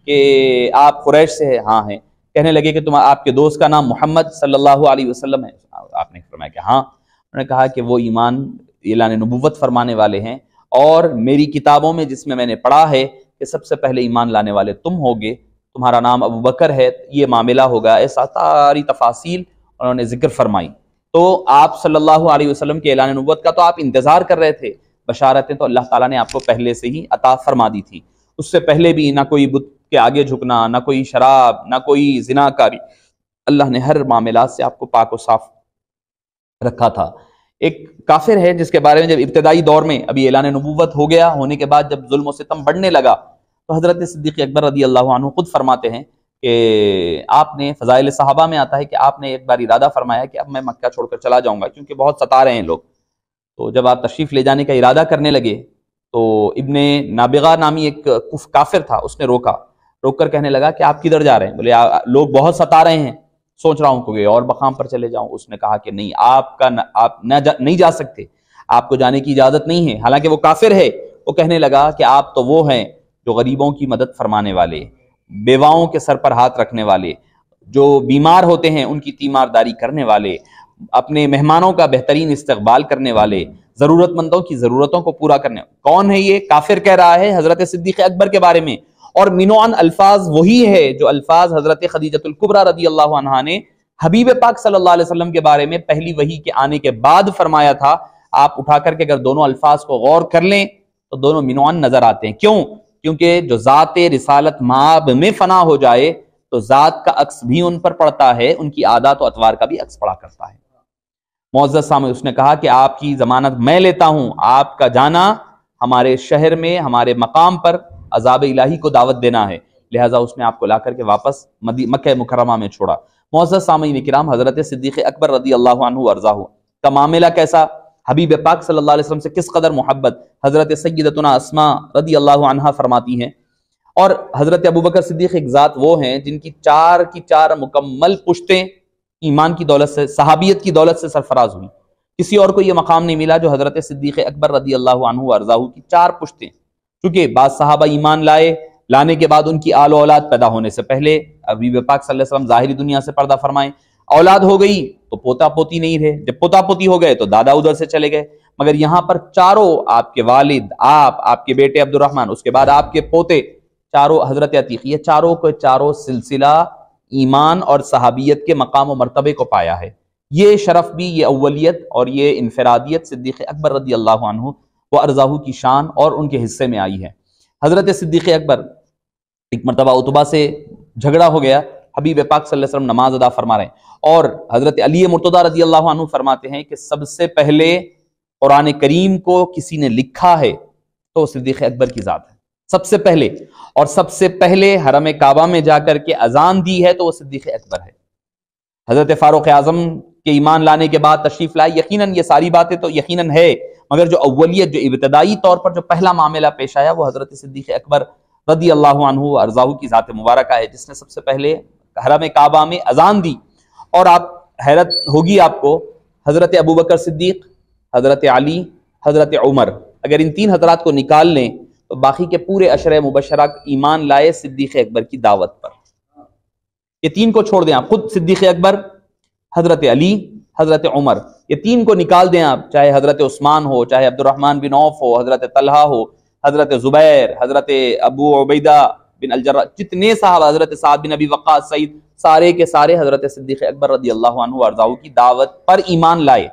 B: کہ آپ قریش سے ہیں؟ ہاں ہیں۔ کہنے لگے کہ آپ کے دوست کا نام محمد صلی اللہ علیہ وسلم ہے؟ آپ نے فرمایا کہ ہاں۔ انہوں نے کہا کہ وہ ایمان اعلان نبوت فرمانے والے ہیں، اور میری کتابوں میں جس میں نے پڑھا ہے کہ سب سے پہلے ایمان لانے والے تم ہوگے، تمہارا نام ابو بکر ہے، یہ معاملہ ہوگا، ایسا ساری تفاصیل انہوں نے ذکر فرمائی۔ تو آپ صلی اللہ علیہ وسلم کے اعلان نبوت کا تو آپ انتظار کر رہے تھے، بشارتیں تو اللہ تعالیٰ نے آپ کو پہلے سے ہی عطا فرما دی تھی۔ اس سے پہلے بھی نہ کوئی بت کے آگے جھکنا، نہ کوئی شراب، نہ کوئی زنا کاری، اللہ نے ہر معاملات سے آپ کو پاک و صاف رکھا تھا۔ ایک کافر ہے جس کے بارے میں جب ابتدائی دور میں ابھی اعلان نبوت ہو گیا، ہونے کے بعد جب ظلم و ستم بڑھنے لگا، تو حضرت صدیق اکبر رضی اللہ عنہ خود فرماتے ہیں کہ آپ نے فضائل صحابہ میں آتا ہے کہ آپ نے ایک بار ارادہ فرمایا کہ اب میں مکہ چھوڑ کر چلا جاؤں گا، کیونکہ بہت ستا رہے ہیں لوگ۔ تو جب آپ تشریف لے جانے کا ارادہ کرنے لگے تو ابن نابغہ نامی ایک کافر تھا، اس نے روک کر کہنے لگا کہ آپ کدھر جا رہے ہیں؟ بولے لوگ بہت ستا رہے ہیں، سوچ رہا ہوں کہ اور مقام پر چلے جاؤں۔ اس نے کہا کہ نہیں، آپ نہیں جا سکتے، آپ کو جانے کی اجازت نہیں ہے۔ حالانکہ وہ کافر ہے، وہ کہنے لگا کہ آپ تو وہ ہیں جو غریبوں کی مدد فرمانے والے، بیواؤں کے سر پر ہاتھ رکھنے والے، جو بیمار ہوتے ہیں ان کی تیمارداری کرنے والے، اپنے مہمانوں کا بہترین استقبال کرنے والے، ضرورت مندوں کی ضرورتوں کو پورا کرنے۔ کون ہے یہ؟ کافر کہہ رہا ہے حضرت صدیق اکبر کے بارے میں، اور منوعن الفاظ وہی ہے جو الفاظ حضرت خدیجۃ الکبریٰ رضی اللہ عنہا نے حبیب پاک صلی اللہ علیہ وسلم کے بارے میں پہلی وحی کے آنے کے بعد فرمایا تھا۔ آپ اٹھا کر کے اگر دونوں الفاظ کو غور کر لیں تو دونوں منوعن نظر آتے ہیں۔ کیوں؟ کیونکہ جو ذات رسالت مآب میں فنا ہو جائے تو ذات کا عکس بھی ان پر پڑتا ہے، ان کی عادات و اطوار کا بھی عکس پڑا کرتا ہے۔ معزز سامع، اس نے کہا کہ آپ کی ضمانت میں لیتا ہوں، آپ کا جانا ہمارے شہر میں، ہمارے مقام پر عذاب الہی کو دعوت دینا ہے، لہٰذا اس نے آپ کو لا کر کے واپس مکہ مکرمہ میں چھوڑا۔ معزز سامعین کرام، حضرت صدیق اکبر رضی اللہ عنہ وارضاہ کا معاملہ کیسا، حبیب پاک صلی اللہ علیہ وسلم سے کس قدر محبت، حضرت سیدتنا اسماء رضی اللہ عنہا فرماتی ہیں۔ اور حضرت ابوبکر صدیق ایک ذات وہ ہیں جن کی چار مکمل پشتیں ایمان کی دولت سے، صحابیت کی دولت سے سرفراز ہوئی۔ کسی اور کو یہ مقام نہیں ملا جو حضرت صدیق اکبر رضی اللہ عنہ وارضاہ کی 4 پشتیں، کیونکہ بعض صحابہ ایمان لانے کے بعد ان کی آل و اولاد پیدا ہونے سے پہلے حبیب پاک صلی اللہ علیہ وسلم ظاہری دنیا سے پردہ فرمائیں، اولاد ہو گئی تو پوتا پوتی نہیں رہے، جب پوتا پوتی ہو گئے تو دادا ادھر سے چلے گئے، مگر یہاں پر چاروں، آپ کے والد، آپ کے بیٹے عبد الرحمن، اس کے بعد آپ کے پوتے، چاروں حضرت عتیق، یہ چاروں کو چاروں سلسلہ ایمان اور صحابیت کے مقام و مرتبے کو پایا ہے۔ یہ شرف بھی، یہ اولیت اور یہ انفرادیت صدیق اکبر رضی اللہ عنہ و ارضاہ کی شان اور ان کے حصے میں آئی ہے۔ حضرت صدیق اکبر ایک مرتبہ عتبہ سے جھگڑا ہو گیا، حبیب پاک صلی اللہ علیہ وسلم نماز ادا فرما رہے ہیں، اور حضرت علی مرتضیٰ رضی اللہ عنہ فرماتے ہیں کہ سب سے پہلے قرآن کریم کو کسی نے لکھا ہے تو صدیق اکبر کی ذات ہے، سب سے پہلے، اور سب سے پہلے حرم کعبہ میں جا کر کے اذان دی ہے تو وہ صدیق اکبر ہے۔ حضرت فاروق اعظم کے ایمان لانے کے بعد تشریف لائے، یقیناً یہ ساری باتیں تو یقیناً ہے، مگر جو اولیت، جو ابتدائی طور پر جو پہلا معاملہ پیش آیا وہ حضرت صدیق اکبر رضی اللہ عنہ ارضاہ کی ذات مبارکہ ہے، جس نے سب سے پہلے حرم کعبہ میں اذان دی۔ اور آپ حیرت ہوگی آپ کو، حضرت ابوبکر صدیق، حضرت علی، حضرت عمر، اگر ان 3 حضرات کو نکال لیں تو باقی کے پورے عشرہ مبشرہ ایمان لائے صدیق اکبر کی دعوت پر۔ یہ 3 کو چھوڑ دیں آپ، خود صدیق اکبر، حضرت علی، حضرت عمر، یہ 3 کو نکال دیں آپ، چاہے حضرت عثمان ہو، چاہے عبد الرحمن بن عوف ہو، حضرت طلحہ ہو، حضرت زبیر، حضرت ابو عبیدہ بن الجراح، جتنے صحابہ، حضرت سعد بن ابی وقاص، سعید، سارے کے سارے حضرت صدیق اکبر رضی اللہ عنہ وارضاہ کی دعوت پر ایمان لائے۔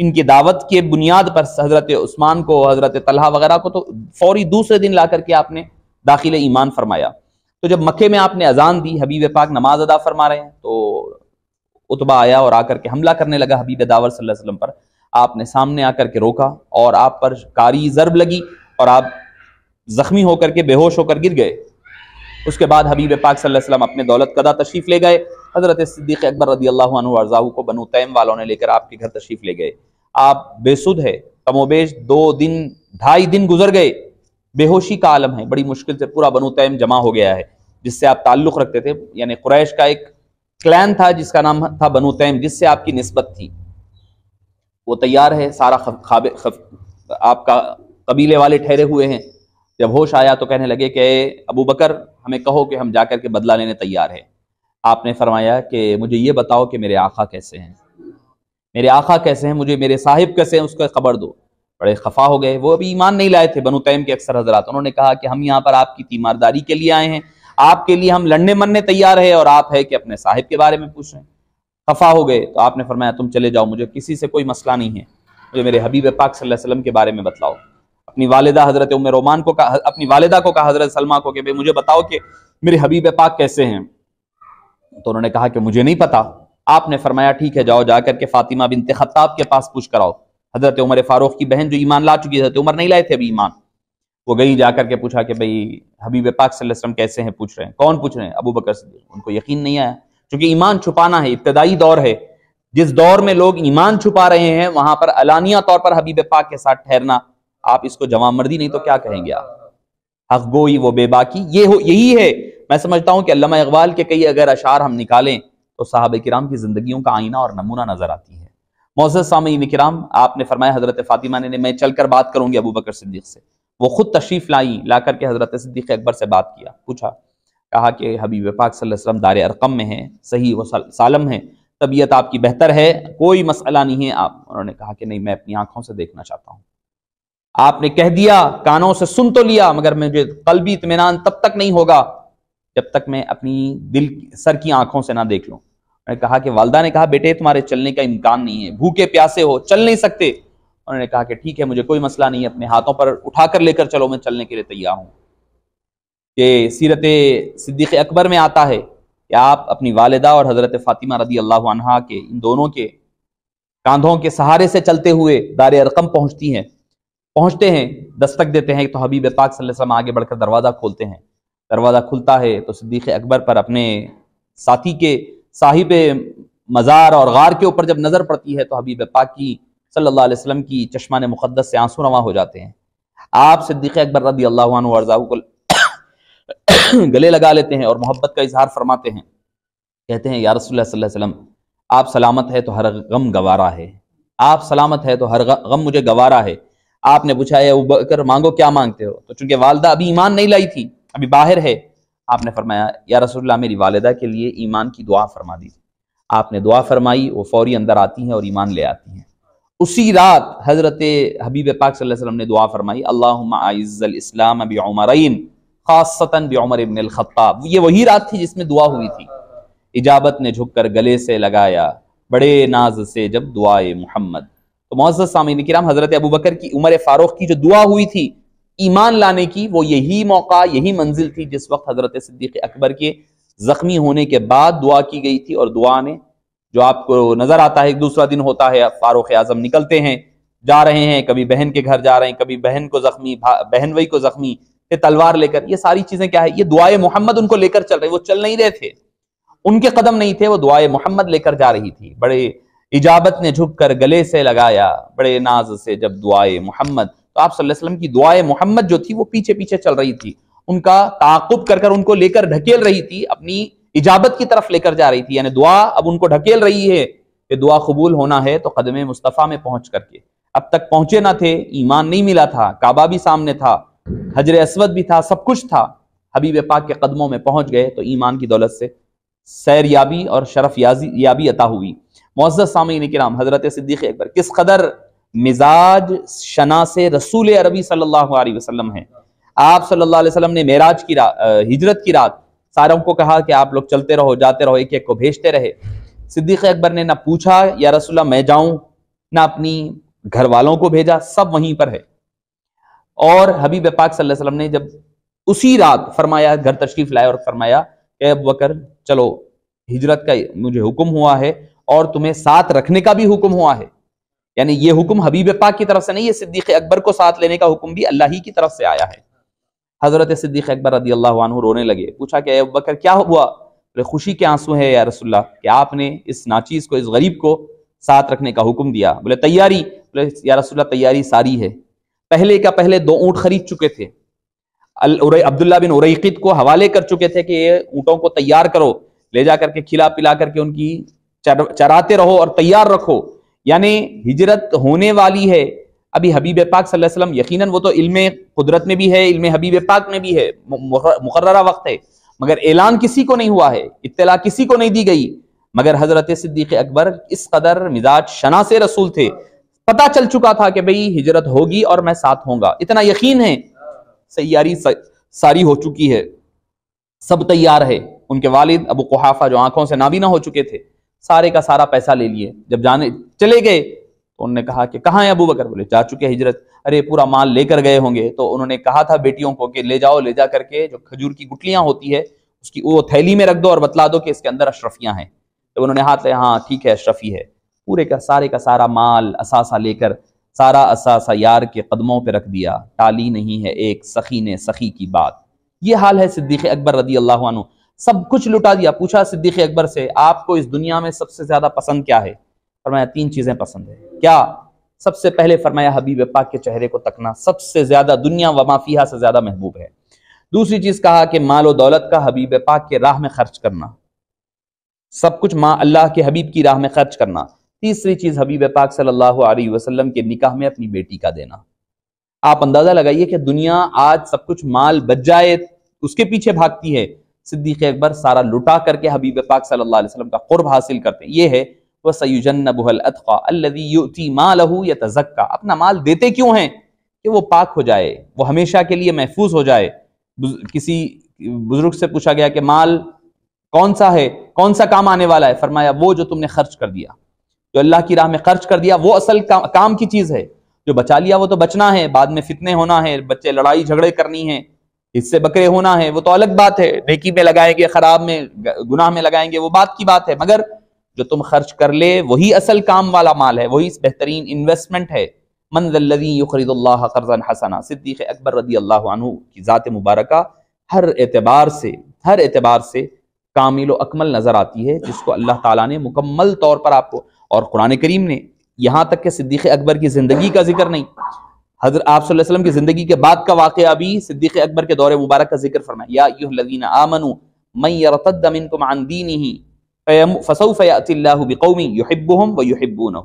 B: ان کی دعوت کے بنیاد پر حضرت عثمان کو، حضرت طلحہ وغیرہ کو تو فوری دوسرے دن لا کر کے آپ نے داخل ایمان فرمایا۔ تو جب مکے میں آپ نے اذان دی، حبیب پاک نماز ادا فرما رہے ہیں، تو عتبہ آیا اور آ کر کے حملہ کرنے لگا حبیب داور صلی اللہ علیہ وسلم پر۔ آپ نے سامنے آ کر کے روکا اور آپ پر کاری ضرب لگی اور آپ زخمی ہو کر کے بے ہوش ہو کر گر گئے۔ اس کے بعد حبیب پاک صلی اللہ علیہ وسلم اپنے دولت قدہ تشریف لے گئے حضرت صدیق اکبر رضی اللہ عنہ وارضاہ کو بنو تیم والوں نے لے کر آپ کے گھر تشریف لے گئے. آپ بے سدھ ہے، کم و بیش 2-2.5 دن گزر گئے، بے ہوشی کا عالم ہے، بڑی مشکل سے پورا بنو تیم جمع ہو گیا ہے جس سے آپ تعلق رکھتے تھے. یعنی قریش کا ایک کلین تھا جس کا نام تھا بنو تیم، جس سے آپ کی نسبت تھی. وہ تیار ہے، سارا آپ کا قبیلے والے ٹھہرے ہوئے ہیں. جب ہوش آیا تو کہنے لگے کہ اے ابو بکر ہمیں کہو کہ ہم جا کر کے بدلہ لینے تیار ہیں. آپ نے فرمایا کہ مجھے یہ بتاؤ کہ میرے آقا کیسے ہیں، میرے آقا کیسے ہیں، مجھے میرے صاحب کیسے ہیں اس کا خبر دو. بڑے خفا ہو گئے، وہ ابھی ایمان نہیں لائے تھے بنو تیم کے اکثر حضرات. انہوں نے کہا کہ ہم یہاں پر آپ کی تیمارداری کے لیے آئے ہیں، آپ کے لیے ہم لڑنے مرنے تیار ہیں، اور آپ ہے کہ اپنے صاحب کے بارے میں پوچھ رہے ہیں. خفا ہو گئے تو آپ نے فرمایا تم چلے جاؤ، مجھے کسی سے کوئی مسئلہ نہیں ہے، مجھے میرے حبیب پاک صلی اللہ علیہ وسلم کے بارے میں بتلاؤ. اپنی والدہ حضرت ام رومان کو کہا، اپنی والدہ کو کہا حضرت سلمہ کو کہ مجھے بتاؤ کہ میرے حبیب پاک کیسے ہیں. تو انہوں نے کہا کہ مجھے نہیں پتا. آپ نے فرمایا ٹھیک ہے جاؤ، جا کر کے فاطمہ بنت خطاب کے پاس پوچھ کر آؤ، حضرت عمر فاروق کی بہن جو ایمان لا چکی ہے، حضرت عمر نہیں لائے تھے ابھی ایمان. وہ گئی، جا کر کے پوچھا کہ بھئی حبیب پاک صلی اللہ علیہ وسلم کیسے ہیں، پوچھ رہے ہیں. کون پوچھ رہے ہیں؟ ابو بکر صدیق. ان کو یقین نہیں آیا، چونکہ ایمان چھپانا ہے، ابتدائی دور ہے. جس دور میں لوگ ایمان چھپا رہے ہیں وہاں پر علانیہ طور پر حبیب پاک کے ساتھ ٹھہرنا، آپ اس کو جوان مردی نہیں تو کیا کہیں گے آپ؟ حق گوئی وہ بے باکی، یہی ہے. میں سمجھتا ہوں کہ علامہ اقبال کے کئی اگر اشعار ہم نکالیں تو صحابہ کرام کی زندگیوں کا آئینہ اور نمونہ نظر آتی ہے. معزز سامعین کرام، آپ نے فرمایا حضرت فاطمہ نے میں چل کر بات کروں گی ابو بکر صدیق سے. وہ خود تشریف لائی، لا کر کے حضرت صدیق اکبر سے بات کیا، پوچھا، کہا کہ حبیب پاک صلی اللہ علیہ وسلم دار ارقم میں ہیں، صحیح و سالم ہیں، طبیعت آپ کی بہتر ہے، کوئی مسئلہ نہیں ہے. انہوں نے کہا کہ نہیں، میں اپنی آنکھوں سے دیکھنا چاہتا ہوں. آپ نے کہہ دیا، کانوں سے سن تو لیا، مگر مجھے قلبی اطمینان تب تک نہیں ہوگا جب تک میں اپنی سر کی آنکھوں سے نہ دیکھ لوں. میں نے کہا کہ والدہ نے کہا بیٹے تمہارے چلنے کا امکان نہیں ہے، بھوکے پیاسے ہو، چل نہیں سکتے. انہوں نے کہا کہ ٹھیک ہے، مجھے کوئی مسئلہ نہیں ہے، اپنے ہاتھوں پر اٹھا کر لے کر چلو، میں چلنے کے لیے تیار ہوں. یہ سیرت صدیق اکبر میں آتا ہے کہ آپ اپنی والدہ اور حضرت فاطمہ رضی اللہ عنہا کے ان دونوں کے کاندھوں کے سہارے سے چلتے ہوئے دار ارقم پہنچتے ہیں، دستک دیتے ہیں تو حبیب پاک صلی اللہ علیہ وسلم آگے بڑھ کر دروازہ کھولتے ہیں. دروازہ کھلتا ہے تو صدیق اکبر پر اپنے ساتھی کے صاحب مزار اور غار کے اوپر جب نظر پڑتی ہے تو حبیب پاک کی صلی اللہ علیہ وسلم کی چشمان مقدس سے آنسو رواں ہو جاتے ہیں. آپ صدیق اکبر رضی اللہ عنہ وارضاہ کو گلے لگا لیتے ہیں اور محبت کا اظہار فرماتے ہیں. کہتے ہیں یا رسول اللہ صلی اللہ علیہ وسلم، آپ سلامت ہے تو ہر غم گوارا ہے، آپ سلامت ہے تو ہر غم مجھے گوارا ہے. آپ نے پوچھا ہے ابو بکر مانگو، کیا مانگتے ہو؟ تو چونکہ والدہ ابھی ایمان نہیں لائی تھی، ابھی باہر ہے، آپ نے فرمایا یا رسول اللہ میری والدہ کے لیے ایمان کی دعا فرما دیجیے. آپ نے دعا فرمائی، وہ فوری اندر آتی ہیں اور ایمان لے آتی ہیں. اسی رات حضرت حبیب پاک صلی اللہ علیہ وسلم نے دعا فرمائی اللہم اعز الاسلام بعمرین خاصتاً بعمر ابن الخطاب. یہ وہی رات تھی جس میں دعا ہوئی تھی. اجابت نے جھک کر گلے سے لگایا بڑے ناز سے جب دعائے محمد. تو معزز سامعین کرام، حضرت ابوبکر کی عمر فاروق کی جو دعا ہوئی تھی ایمان لانے کی، وہ یہی موقع، یہی منزل تھی جس وقت حضرت صدیق اکبر کے زخمی ہونے کے بعد دعا کی گئی تھی. اور دعا نے جو آپ کو نظر آتا ہے، ایک دوسرا دن ہوتا ہے، فاروق اعظم نکلتے ہیں، جا رہے ہیں، کبھی بہن کے گھر جا رہے ہیں، کبھی بہن کو زخمی، بہن وہی کو زخمی، پھر تلوار لے کر. یہ ساری چیزیں کیا ہے؟ یہ دعائے محمد ان کو لے کر چل رہے. وہ چل نہیں رہے تھے، ان کے قدم نہیں تھے، وہ دعائے محمد لے کر جا رہی تھی. بڑے اجابت نے جھک کر گلے سے لگایا بڑے ناز سے جب دعائے محمد. تو آپ صلی اللہ علیہ وسلم کی دعائے محمد جو تھی وہ پیچھے پیچھے چل رہی تھی، ان کا تعاقب کر کر ان کو لے کر ڈھکیل رہی تھی، اپنی اجابت کی طرف لے کر جا رہی تھی. یعنی دعا اب ان کو ڈھکیل رہی ہے کہ دعا قبول ہونا ہے تو قدم مصطفیٰ میں پہنچ کر کے. اب تک پہنچے نہ تھے، ایمان نہیں ملا تھا، کعبہ بھی سامنے تھا، حجر اسود بھی تھا، سب کچھ تھا. حبیب پاک کے قدموں میں پہنچ گئے تو ایمان کی دولت سے سیر یابی اور شرف یابی عطا ہوئی. معزز سامعین کرام، حضرت صدیق اکبر کس قدر مزاج شناس رسول عربی صلی اللہ علیہ وسلم ہیں. آپ صلی اللہ علیہ وسلم نے معراج کی ہجرت کی رات ساروں کو کہا کہ آپ لوگ چلتے رہو، جاتے رہو، ایک ایک کو بھیجتے رہے. صدیق اکبر نے نہ پوچھا یا رسول اللہ میں جاؤں، نہ اپنی گھر والوں کو بھیجا، سب وہیں پر ہے. اور حبیب پاک صلی اللہ علیہ وسلم نے جب اسی رات فرمایا، گھر تشریف لائے اور فرمایا کہ ابو بکر چلو، ہجرت کا مجھے حکم ہوا ہے اور تمہیں ساتھ رکھنے کا بھی حکم ہوا ہے. یعنی یہ حکم حبیب پاک کی طرف سے نہیں، یہ صدیق اکبر کو ساتھ لینے کا حکم بھی اللہ ہی کی طرف سے آیا ہے. حضرت صدیق اکبر رضی اللہ عنہ رونے لگے. پوچھا کہ اے ابو بکر کیا ہوا؟ بولے خوشی کے آنسو ہے یا رسول اللہ کہ آپ نے اس ناچیز کو، اس غریب کو ساتھ رکھنے کا حکم دیا. بولے تیاری؟ بولے یا رسول اللہ تیاری ساری ہے. پہلے کا پہلے 2 اونٹ خرید چکے تھے، عبداللہ بن اریقط کو حوالے کر چکے تھے کہ یہ اونٹوں کو تیار کرو، لے جا کر کے کھلا پلا کر کے ان کی چراتے رہو اور تیار رکھو. یعنی ہجرت ہونے والی ہے. ابھی حبیب پاک صلی اللہ علیہ وسلم یقیناً وہ تو علم قدرت میں بھی ہے، علم حبیب پاک میں بھی ہے، مقررہ وقت ہے، مگر اعلان کسی کو نہیں ہوا ہے، اطلاع کسی کو نہیں دی گئی. مگر حضرت صدیق اکبر اس قدر مزاج شناس رسول تھے، پتہ چل چکا تھا کہ بھئی ہجرت ہوگی اور میں ساتھ ہوں گا، اتنا یقین ہے. سیاری ساری ہو چکی ہے، سب تیار ہے. ان کے والد ابو قحافہ جو آنکھوں سے نابینا ہو چکے تھے، سارے کا سارا پیسہ لے لیے. جب جانے چلے گئے تو انہوں نے کہا کہ کہاں ہے ابو بکر؟ بولے جا چکے ہجرت. ارے پورا مال لے کر گئے ہوں گے. تو انہوں نے کہا تھا بیٹیوں کو کہ لے جاؤ، لے جا کر کے جو کھجور کی گٹلیاں ہوتی ہے اس کی وہ تھیلی میں رکھ دو اور بتلا دو کہ اس کے اندر اشرفیاں ہیں. تو انہوں نے ہاتھ لے، ہاں ٹھیک ہے اشرفی ہے. پورے کا سارا مال اثاثہ لے کر سارا اثاثہ یار کے قدموں پہ رکھ دیا. ٹالی نہیں ہے ایک سخی نے سخی کی بات. یہ حال ہے صدیق اکبر رضی اللہ عنہ. سب کچھ لٹا دیا. پوچھا صدیق اکبر سے آپ کو اس دنیا میں سب سے زیادہ پسند کیا ہے؟ فرمایا 3 چیزیں پسند ہے. کیا؟ سب سے پہلے فرمایا حبیب پاک کے چہرے کو تکنا سب سے زیادہ دنیا وما فیہا سے زیادہ محبوب ہے. دوسری چیز کہا کہ مال و دولت کا حبیب پاک کے راہ میں خرچ کرنا، سب کچھ اللہ کے حبیب کی راہ میں خرچ کرنا. تیسری چیز حبیب پاک صلی اللہ علیہ وسلم کے نکاح میں اپنی بیٹی کا دینا. آپ اندازہ لگائیے کہ دنیا آج سب کچھ مال بچ جائے اس کے پیچھے بھاگتی ہے، صدیق اکبر سارا لٹا کر کے حبیب پاک صلی اللہ علیہ وسلم کا قرب حاصل کرتے. یہ ہے وَسَيُجَنَّبُهَا الْأَتْقَى الَّذِي يُؤْتِي مَالَهُ يَتَزَكَّى. اپنا مال دیتے کیوں ہیں؟ کہ وہ پاک ہو جائے، وہ ہمیشہ کے لیے محفوظ ہو جائے. کسی بزرگ سے پوچھا گیا کہ مال کون سا ہے، کون سا کام آنے والا ہے؟ فرمایا وہ جو تم نے خرچ کر دیا، جو اللہ کی راہ میں خرچ کر دیا، وہ اصل کام کی چیز ہے. جو بچا لیا وہ تو بچنا ہے، بعد میں فتنے ہونا ہے، بچے لڑائی جھگڑے کرنی ہے، اس سے بکرے ہونا ہے، وہ تو الگ بات ہے. نیکی میں لگائیں گے، خراب میں گناہ میں لگائیں گے، وہ بات کی بات ہے. مگر جو تم خرچ کر لے وہی اصل کام والا مال ہے، وہی بہترین انویسٹمنٹ ہے. من ذا الذی یقرض اللہ قرضا حسنا. صدیق اکبر رضی اللہ عنہ کی ذات مبارکہ ہر اعتبار سے کامل و اکمل نظر آتی ہے، جس کو اللہ تعالیٰ نے مکمل طور پر آپ کو، اور قرآن کریم نے یہاں تک کہ صدیق اکبر کی زندگی کا ذکر نہیں، حضرت آپ صلی اللہ علیہ وسلم کی زندگی کے بعد کا واقعہ بھی صدیق اکبر کے دور مبارک کا ذکر فرمایا. یا ایھا الذین آمنوا من یرتد منکم عن دینہ فسوف یأتی اللہ بقوم یحبهم ویحبونہ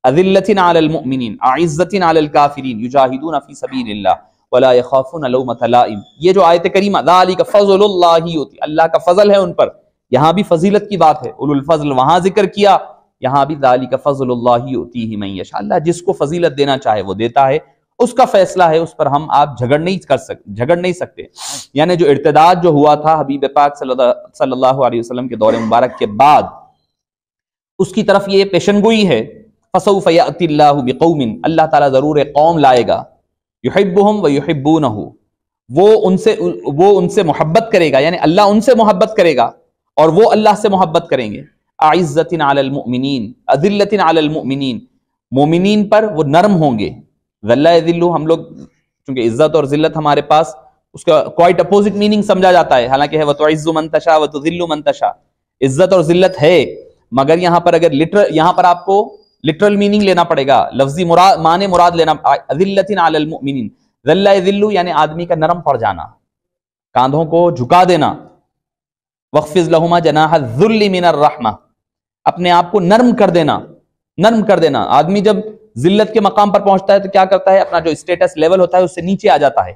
B: اذلۃ علی المؤمنین اعزۃ علی الکافرین یجاہدون فی سبیل اللہ ولا یخافون لومۃ لائم. یہ جو آیت کریمہ ذالک فضل اللہ یؤتی، اللہ کا فضل ہے ان پر. یہاں بھی فضیلت کی بات ہے، اولو الفضل وہاں ذکر کیا، یہاں بھی ذالک فضل اللہ یؤتیہ من یشاء. اللہ جس کو فضیلت دینا چاہے وہ دیتا ہے، اس کا فیصلہ ہے، اس پر ہم آپ جھگڑ نہیں سکتے. یعنی جو ارتداد جو ہوا تھا حبیب پاک صلی اللہ علیہ وسلم کے دور مبارک کے بعد، اس کی طرف یہ پیشنگوئی ہے. فسوف یأتی اللہ بقوم، اللہ تعالیٰ ضرور ایک قوم لائے گا، یحبہم ویحبونہ، وہ ان سے محبت کرے گا، یعنی اللہ ان سے محبت کرے گا اور وہ اللہ سے محبت کریں گے. اعزۃ علی المؤمنین اذلۃ علی المؤمنین، مومنین پر وہ نرم ہوں گے. ذلہ ذلو، ہم لوگ چونکہ عزت اور ذلت ہمارے پاس اس کا کوائٹ اپوزٹ میننگ سمجھا جاتا ہے، حالانکہ ہے وتعز من تشاء وتذل من تشاء. عزت اور ذلت ہے، مگر یہاں پر اگر یہاں پر آپ کو لٹرل میننگ لینا پڑے گا، لفظی معنی مراد لینا. اذلۃ علی المؤمنین، ذلہ ذلو یعنی آدمی کا نرم پڑ جانا، کاندھوں کو جھکا دینا. واخفض لہما جناح الذل من الرحمہ، اپنے آپ کو نرم کر دینا. آدمی جب ذلت کے مقام پر پہنچتا ہے تو کیا کرتا ہے؟ اپنا جو اسٹیٹس لیول ہوتا ہے اس سے نیچے آ جاتا ہے،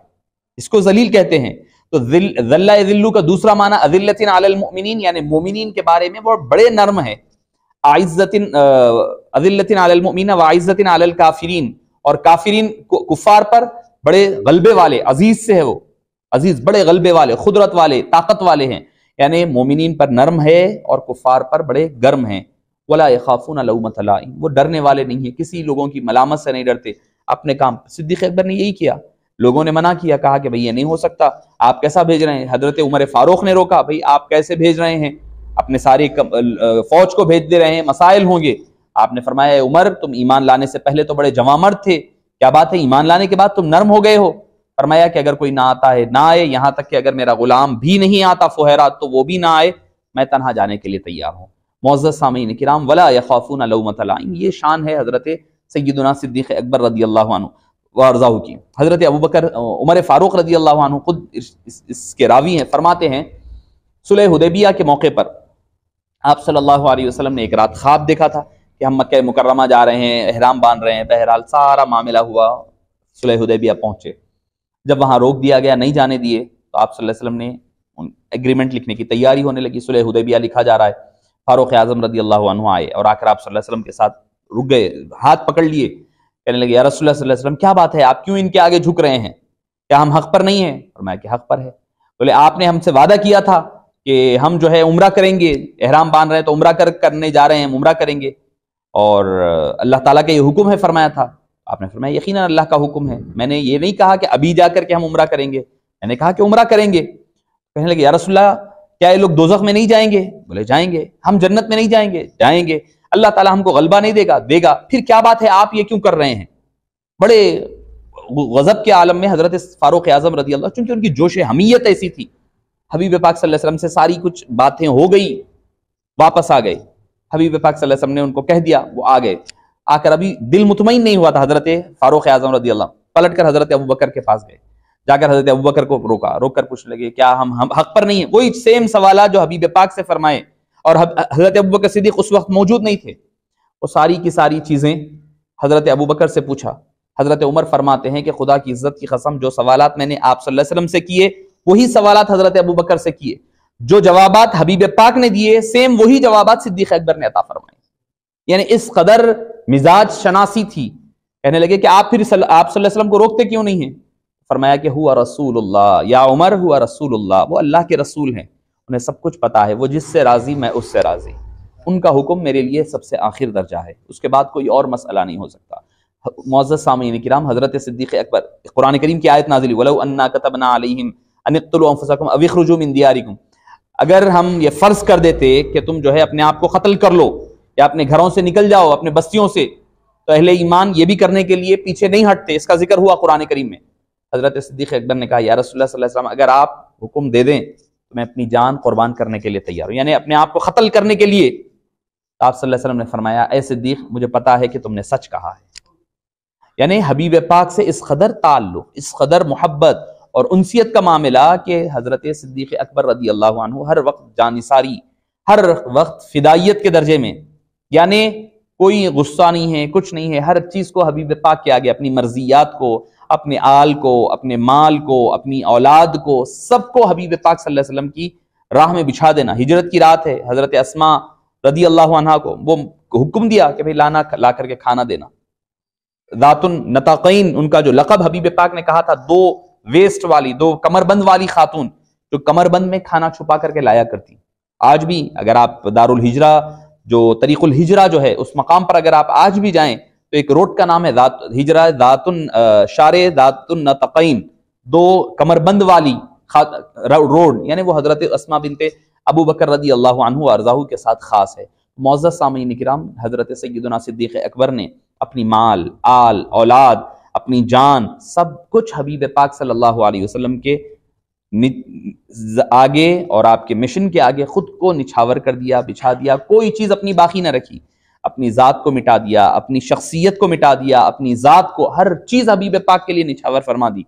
B: اس کو ذلیل کہتے ہیں. تو ذلہ ذلو کا دوسرا معنی اذلۃ علی المؤمنین، یعنی مومنین کے بارے میں وہ بڑے نرم ہیں. اذلۃ علی المؤمنین وعزۃ علی الکافرین، اور کافرین کفار پر بڑے غلبے والے، عزیز سے ہے وہ، عزیز بڑے غلبے والے، قدرت والے، طاقت والے ہیں. یعنی مومنین پر نرم ہے اور کفار پر بڑے گرم ہیں. ولا یخافون لومۃ لائم، وہ ڈرنے والے نہیں ہیں، کسی لوگوں کی ملامت سے نہیں ڈرتے، اپنے کام. صدیق اکبر نے یہی کیا. لوگوں نے منع کیا، کہا کہ بھئی یہ نہیں ہو سکتا، آپ کیسا بھیج رہے ہیں؟ حضرت عمر فاروق نے روکا، بھئی آپ کیسے بھیج رہے ہیں؟ اپنے ساری فوج کو بھیج دے رہے ہیں، مسائل ہوں گے. آپ نے فرمایا اے عمر، تم ایمان لانے سے پہلے تو بڑے جواں مرد تھے، کیا بات ہے ایمان لانے کے بعد تم نرم ہو گئے ہو؟ فرمایا کہ اگر کوئی نہ آتا ہے نہ آئے، یہاں تک کہ اگر میرا غلام بھی نہیں آتا فہرا تو وہ بھی نہ آئے، میں تنہا جانے کے لیے تیار ہوں۔ معزز سامعین کرام، ولا یخافون لومۃ لائم، یہ شان ہے حضرت سیدنا صدیق اکبر رضی اللہ عنہ وارضاہ کی۔ حضرت ابوبکر عمر فاروق رضی اللہ عنہ خود اس کے راوی ہیں، فرماتے ہیں صلح حدیبیہ کے موقع پر آپ صلی اللہ علیہ وسلم نے ایک رات خواب دیکھا تھا کہ ہم مکہ مکرمہ جا رہے ہیں، احرام باندھ رہے ہیں، بہرحال سارا معاملہ ہوا، صلح حدیبیہ پہنچے۔ جب وہاں روک دیا گیا، نہیں جانے دیے، تو آپ صلی اللہ علیہ وسلم نے ایگریمنٹ لکھنے کی تیاری ہونے لگی، صلح حدیبیہ لکھا جا رہا ہے۔ فاروق اعظم رضی اللہ عنہ آئے اور آ کر آپ صلی اللہ علیہ وسلم کے ساتھ رک گئے، ہاتھ پکڑ لیے، کہنے لگے یا رسول اللہ صلی اللہ علیہ وسلم کیا بات ہے، آپ کیوں ان کے آگے جھک رہے ہیں؟ کیا ہم حق پر نہیں ہیں؟ فرمایا کہ حق پر ہے۔ بولے آپ نے ہم سے وعدہ کیا تھا کہ ہم جو ہے عمرہ کریں گے، احرام باندھ رہے ہیں تو عمرہ کرنے جا رہے ہیں، عمرہ کریں گے، اور اللہ تعالیٰ کا یہ حکم ہے فرمایا تھا۔ آپ نے فرمایا یقیناً اللہ کا حکم ہے، میں نے یہ نہیں کہا کہ ابھی جا کر کے ہم عمرہ کریں گے، میں نے کہا کہ عمرہ کریں گے۔ کہنے لگے یا رسول اللہ کیا یہ لوگ دوزخ میں نہیں جائیں گے؟ بولے جائیں گے۔ ہم جنت میں نہیں جائیں گے؟ جائیں گے۔ اللہ تعالیٰ ہم کو غلبہ نہیں دے گا؟ دے گا۔ پھر کیا بات ہے، آپ یہ کیوں کر رہے ہیں؟ بڑے غضب کے عالم میں حضرت فاروق اعظم رضی اللہ، چونکہ ان کی جوش حمیت ایسی تھی، حبیب پاک صلی اللہ علیہ وسلم سے ساری کچھ باتیں ہو گئی، واپس آ گئے۔ حبیب پاک صلی اللہ علیہ وسلم نے ان کو کہہ دیا، وہ آ گئے۔ آ کر ابھی دل مطمئن نہیں ہوا تھا حضرت فاروق اعظم رضی اللہ، پلٹ کر حضرت ابوبکر کے پاس گئے، جا کر حضرت ابوبکر کو روکا، روک کر پوچھنے لگے کیا ہم حق پر نہیں ہیں؟ وہی سیم سوالات جو حبیب پاک سے فرمائے، اور حضرت ابوبکر صدیق اس وقت موجود نہیں تھے۔ وہ ساری کی ساری چیزیں حضرت ابوبکر سے پوچھا۔ حضرت عمر فرماتے ہیں کہ خدا کی عزت کی قسم، جو سوالات میں نے آپ صلی اللہ علیہ وسلم سے کیے وہی سوالات حضرت ابوبکر سے کیے، جو جوابات حبیب پاک نے دیے سیم وہی جوابات صدیق اکبر نے عطا فرمائے۔ یعنی اس قدر مزاج شناسی تھی۔ کہنے لگے کہ آپ پھر آپ صلی اللہ علیہ وسلم کو روکتے کیوں نہیں ہیں؟ فرمایا کہ ہوا رسول اللہ، یا عمر ہوا رسول اللہ، وہ اللہ کے رسول ہیں، انہیں سب کچھ پتا ہے، وہ جس سے راضی میں اس سے راضی، ان کا حکم میرے لیے سب سے آخر درجہ ہے، اس کے بعد کوئی اور مسئلہ نہیں ہو سکتا۔ معزز سامعین کرام، حضرت صدیق اکبر، قرآن کریم کی آیت نازل ہوئی وَلَوْ أَنَّا كَتَبْنَا عَلَيْهِمْ أَنِ اقْتُلُوا أَنفُسَكُمْ أَوِ اخْرُجُوا مِنْ دِيَارِكُمْ، اگر ہم یہ فرض کر دیتے کہ تم جو ہے اپنے آپ کو قتل کر لو یا اپنے گھروں سے نکل جاؤ، اپنے بستیوں سے، تو اہل ایمان یہ بھی کرنے کے لیے پیچھے نہیں ہٹتے۔ اس کا ذکر ہوا قرآن کریم میں۔ حضرت صدیق اکبر نے کہا یا رسول اللہ صلی اللہ علیہ وسلم اگر آپ حکم دے دیں تو میں اپنی جان قربان کرنے کے لیے تیار ہوں، یعنی اپنے آپ کو قتل کرنے کے لیے۔ آپ صلی اللہ علیہ وسلم نے فرمایا اے صدیق مجھے پتا ہے کہ تم نے سچ کہا ہے۔ یعنی حبیب پاک سے اس قدر تعلق، اس قدر محبت اور انسیت کا معاملہ کہ حضرت صدیق اکبر رضی اللہ عنہ ہر وقت جانثاری، ہر وقت فدائیت کے درجے میں، یعنی کوئی غصہ نہیں ہے، کچھ نہیں ہے، ہر چیز کو حبیب پاک کے آگے، اپنی مرضیات کو، اپنے آل کو، اپنے مال کو، اپنی اولاد کو، سب کو حبیب پاک صلی اللہ علیہ وسلم کی راہ میں بچھا دینا۔ ہجرت کی رات ہے، حضرت اسماء رضی اللہ عنہا کو وہ حکم دیا کہ بھئی لا کر کے کھانا دینا۔ ذات النطاقین ان کا جو لقب حبیب پاک نے کہا تھا، دو ویسٹ والی، دو کمر بند والی خاتون جو کمر بند میں کھانا چھپا کر کے لایا کرتی۔ آج بھی اگر آپ دارالہجرہ جو طریق الہجرہ جو ہے اس مقام پر اگر آپ آج بھی جائیں تو ایک روڈ کا نام ہے ہجرہ شارع ذات النطاقین، دو کمر بند والی روڈ، یعنی وہ حضرت اسماء بنت ابو بکر رضی اللہ عنہ وارضاہ کے ساتھ خاص ہے۔ معزز سامعین کرام، حضرت سیدنا صدیق اکبر نے اپنی مال، آل، اولاد، اپنی جان، سب کچھ حبیب پاک صلی اللہ علیہ وسلم کے آگے اور آپ کے مشن کے آگے خود کو نچھاور کر دیا، بچھا دیا، کوئی چیز اپنی باقی نہ رکھی، اپنی ذات کو مٹا دیا، اپنی شخصیت کو مٹا دیا، اپنی ذات کو، ہر چیز حبیب پاک کے لیے نچھاور فرما دی۔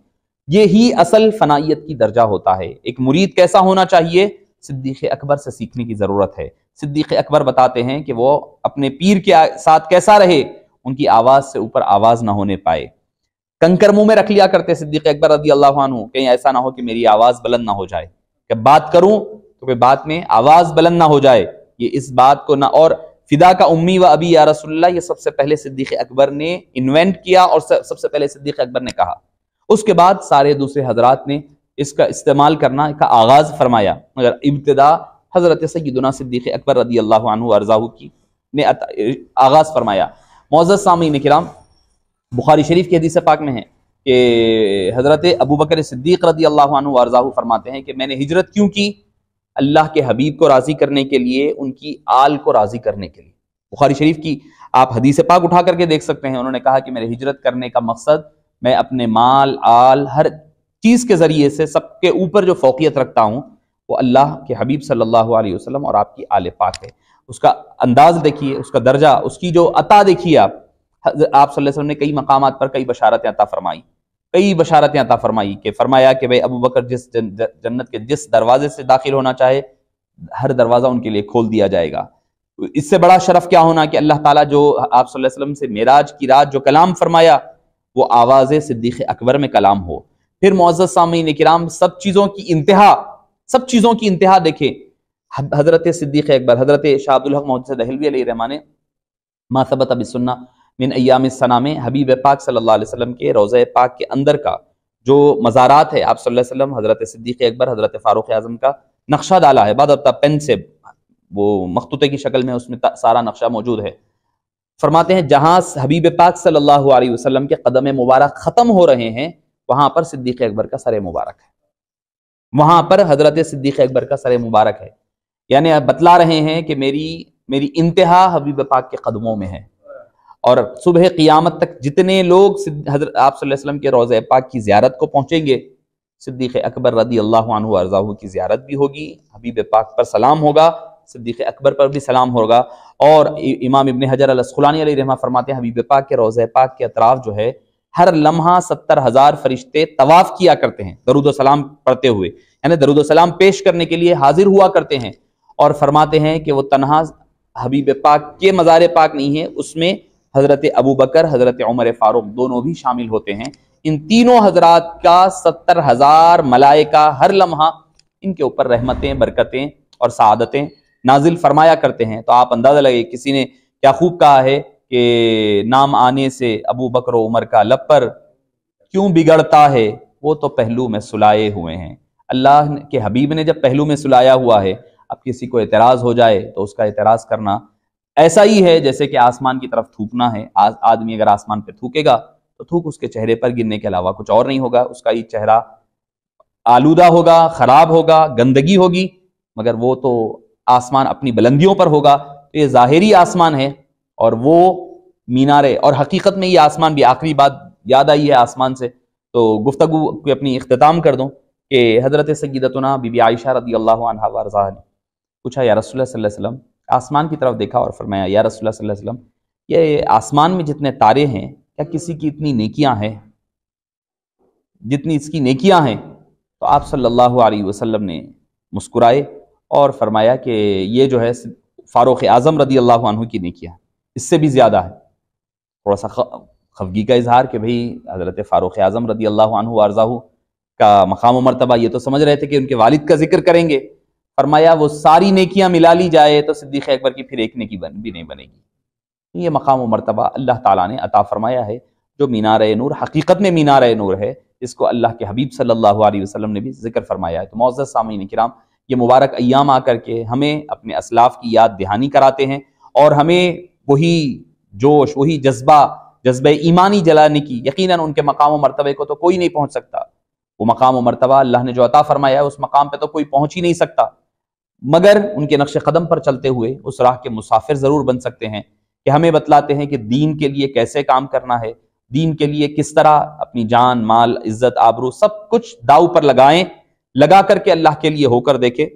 B: یہی اصل فنائیت کی درجہ ہوتا ہے۔ ایک مرید کیسا ہونا چاہیے؟ صدیق اکبر سے سیکھنے کی ضرورت ہے۔ صدیق اکبر بتاتے ہیں کہ وہ اپنے پیر کے ساتھ کیسا رہے، ان کی آواز سے اوپر آواز نہ ہونے پائے، کنکر منہ میں رکھ لیا کرتے صدیق اکبر رضی اللہ عنہ، کہیں ایسا نہ ہو کہ میری آواز بلند نہ ہو جائے، کہ بات کروں تو کہ بات میں آواز بلند نہ ہو جائے، یہ اس بات کو نہ، اور فدا کا امی و ابی یا رسول اللہ یہ سب سے پہلے صدیق اکبر نے انوینٹ کیا اور سب سے پہلے صدیق اکبر نے کہا۔ اس کے بعد سارے دوسرے حضرات نے اس کا استعمال کرنا کا آغاز فرمایا، مگر ابتدا حضرت سیدنا صدیق اکبر رضی اللہ عنہ ارضاہ کی نے آغاز فرمایا۔ معزز سامعین کرام، بخاری شریف کی حدیث پاک میں ہے کہ حضرت ابوبکر صدیق رضی اللہ عنہ وارضاہ فرماتے ہیں کہ میں نے ہجرت کیوں کی؟ اللہ کے حبیب کو راضی کرنے کے لیے، ان کی آل کو راضی کرنے کے لیے۔ بخاری شریف کی آپ حدیث پاک اٹھا کر کے دیکھ سکتے ہیں، انہوں نے کہا کہ میرے ہجرت کرنے کا مقصد، میں اپنے مال، آل، ہر چیز کے ذریعے سے سب کے اوپر جو فوقیت رکھتا ہوں وہ اللہ کے حبیب صلی اللہ علیہ وسلم اور آپ کی آل پاک ہے۔ اس کا انداز دیکھیے، اس کا درجہ، اس کی جو عطا دیکھیے آپ صلی اللہ علیہ وسلم نے کئی مقامات پر کئی بشارتیں عطا فرمائی، کئی بشارتیں عطا فرمائی کہ فرمایا کہ بھئی ابو بکر جس جنت کے جس دروازے سے داخل ہونا چاہے ہر دروازہ ان کے لیے کھول دیا جائے گا۔ اس سے بڑا شرف کیا ہونا کہ اللہ تعالیٰ جو آپ صلی اللہ علیہ وسلم سے معراج کی رات جو کلام فرمایا وہ آواز صدیق اکبر میں کلام ہو۔ پھر معزز سامعین کرام، سب چیزوں کی انتہا دیکھیں، حضرت صدیق اکبر، حضرت شاہ عبد الحق محدث دہلوی علیہ رحمہ نے ما ثبت بالسنہ من ایام السنہ میں حبیب پاک صلی اللہ علیہ وسلم کے روضہ پاک کے اندر کا جو مزارات ہے آپ صلی اللہ علیہ وسلم، حضرت صدیق اکبر، حضرت فاروق اعظم کا نقشہ ڈالا ہے، بعد پین سے وہ مخطوطے کی شکل میں اس میں سارا نقشہ موجود ہے۔ فرماتے ہیں جہاں حبیب پاک صلی اللہ علیہ وسلم کے قدم مبارک ختم ہو رہے ہیں وہاں پر صدیق اکبر کا سر مبارک ہے، وہاں پر حضرت صدیق اکبر کا سر مبارک ہے، یعنی آپ بتلا رہے ہیں کہ میری انتہا حبیب پاک کے قدموں میں ہے۔ اور صبح قیامت تک جتنے لوگ حضرت آپ صلی اللہ علیہ وسلم کے روضہ پاک کی زیارت کو پہنچیں گے، صدیق اکبر رضی اللہ عنہ وارضاہ کی زیارت بھی ہوگی، حبیب پاک پر سلام ہوگا، صدیق اکبر پر بھی سلام ہوگا۔ اور امام ابن حجر الاسقلانی علیہ رحمہ فرماتے ہیں حبیب پاک کے روضہ پاک کے اطراف جو ہے ہر لمحہ 70,000 فرشتے طواف کیا کرتے ہیں درود و سلام پڑھتے ہوئے، یعنی درود و سلام پیش کرنے کے لیے حاضر ہوا کرتے ہیں۔ اور فرماتے ہیں کہ وہ تنہا حبیب پاک کے مزار پاک نہیں ہے، اس میں حضرت ابو بکر، حضرت عمر فاروق دونوں بھی شامل ہوتے ہیں۔ ان تینوں حضرات کا 70,000 ملائکہ ہر لمحہ ان کے اوپر رحمتیں، برکتیں اور سعادتیں نازل فرمایا کرتے ہیں۔ تو آپ اندازہ لگے، کسی نے کیا خوب کہا ہے کہ نام آنے سے ابو بکر و عمر کا لب پر کیوں بگڑتا ہے، وہ تو پہلو میں سلائے ہوئے ہیں۔ اللہ کے حبیب نے جب پہلو میں سلایا ہوا ہے، اب کسی کو اعتراض ہو جائے تو اس کا اعتراض کرنا ایسا ہی ہے جیسے کہ آسمان کی طرف تھوکنا ہے۔ آدمی اگر آسمان پہ تھوکے گا تو تھوک اس کے چہرے پر گرنے کے علاوہ کچھ اور نہیں ہوگا، اس کا یہ چہرہ آلودہ ہوگا، خراب ہوگا، گندگی ہوگی، مگر وہ تو آسمان اپنی بلندیوں پر ہوگا۔ تو یہ ظاہری آسمان ہے اور وہ مینارے، اور حقیقت میں یہ آسمان بھی، آخری بات یاد آئی ہے آسمان سے تو گفتگو کو اپنی اختتام کر دوں کہ حضرت سیدتنا بی بی عائشہ رضی اللہ عنہا وارضاہا نے پوچھا یا رسول اللہ صلی اللہ علیہ وسلم، آسمان کی طرف دیکھا اور فرمایا یا رسول اللہ صلی اللہ علیہ وسلم، یہ آسمان میں جتنے تارے ہیں کیا کسی کی اتنی نیکیاں ہیں جتنی اس کی نیکیاں ہیں؟ تو آپ صلی اللہ علیہ وسلم نے مسکرائے اور فرمایا کہ یہ جو ہے فاروق اعظم رضی اللہ عنہ کی نیکیاں اس سے بھی زیادہ ہے۔ تھوڑا سا خفگی کا اظہار کہ بھئی حضرت فاروق اعظم رضی اللہ عنہ وارضاہ کا مقام و مرتبہ، یہ تو سمجھ رہے تھے کہ ان کے والد کا ذکر کریں گے، فرمایا وہ ساری نیکیاں ملا لی جائے تو صدیق اکبر کی پھر ایک نیکی بھی نہیں بنے گی۔ یہ مقام و مرتبہ اللہ تعالیٰ نے عطا فرمایا ہے، جو مینار نور حقیقت میں مینار نور ہے، اس کو اللہ کے حبیب صلی اللہ علیہ وسلم نے بھی ذکر فرمایا ہے۔ تو معزز سامعین کرام، یہ مبارک ایام آ کر کے ہمیں اپنے اسلاف کی یاد دہانی کراتے ہیں اور ہمیں وہی جوش، وہی جذبہ ایمانی جلانے کی، یقیناً ان کے مقام و مرتبے کو تو کوئی نہیں پہنچ سکتا، وہ مقام و مرتبہ اللہ نے جو عطا فرمایا ہے اس مقام پہ تو کوئی پہنچ ہی نہیں سکتا، مگر ان کے نقش قدم پر چلتے ہوئے اس راہ کے مسافر ضرور بن سکتے ہیں کہ ہمیں بتلاتے ہیں کہ دین کے لیے کیسے کام کرنا ہے، دین کے لیے کس طرح اپنی جان، مال، عزت، آبرو سب کچھ داؤ پر لگائیں، لگا کر کے اللہ کے لیے ہو کر دیکھے۔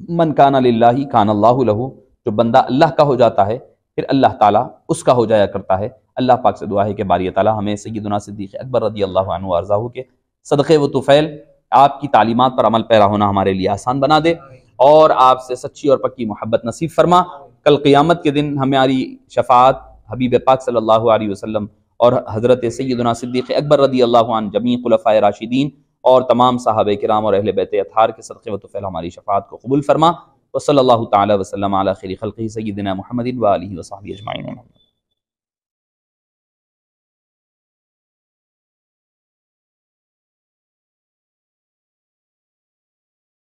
B: من کان للہ کان اللہ لہ، جو بندہ اللہ کا ہو جاتا ہے پھر اللہ تعالیٰ اس کا ہو جایا کرتا ہے۔ اللہ پاک سے دعا ہے کہ باری تعالیٰ ہمیں سیدنا صدیق اکبر رضی اللہ عنہ وارضاہ کے صدقے و طفیل، آپ کی تعلیمات پر عمل پیرا ہونا ہمارے لیے آسان بنا دے اور آپ سے سچی اور پکی محبت نصیب فرما۔ کل قیامت کے دن ہماری شفاعت حبیب پاک صلی اللہ علیہ وسلم اور حضرت سیدنا صدیق اکبر رضی اللہ عنہ، جمیع خلفائے راشدین اور تمام صحابہ کرام اور اہل بیت اطہار کے صدقے و طفیل ہماری شفاعت کو قبول فرما۔ وصلی اللہ تعالی وسلم علی خیر خلقہ سیدنا محمد و آلہ وصحبہ اجمعین۔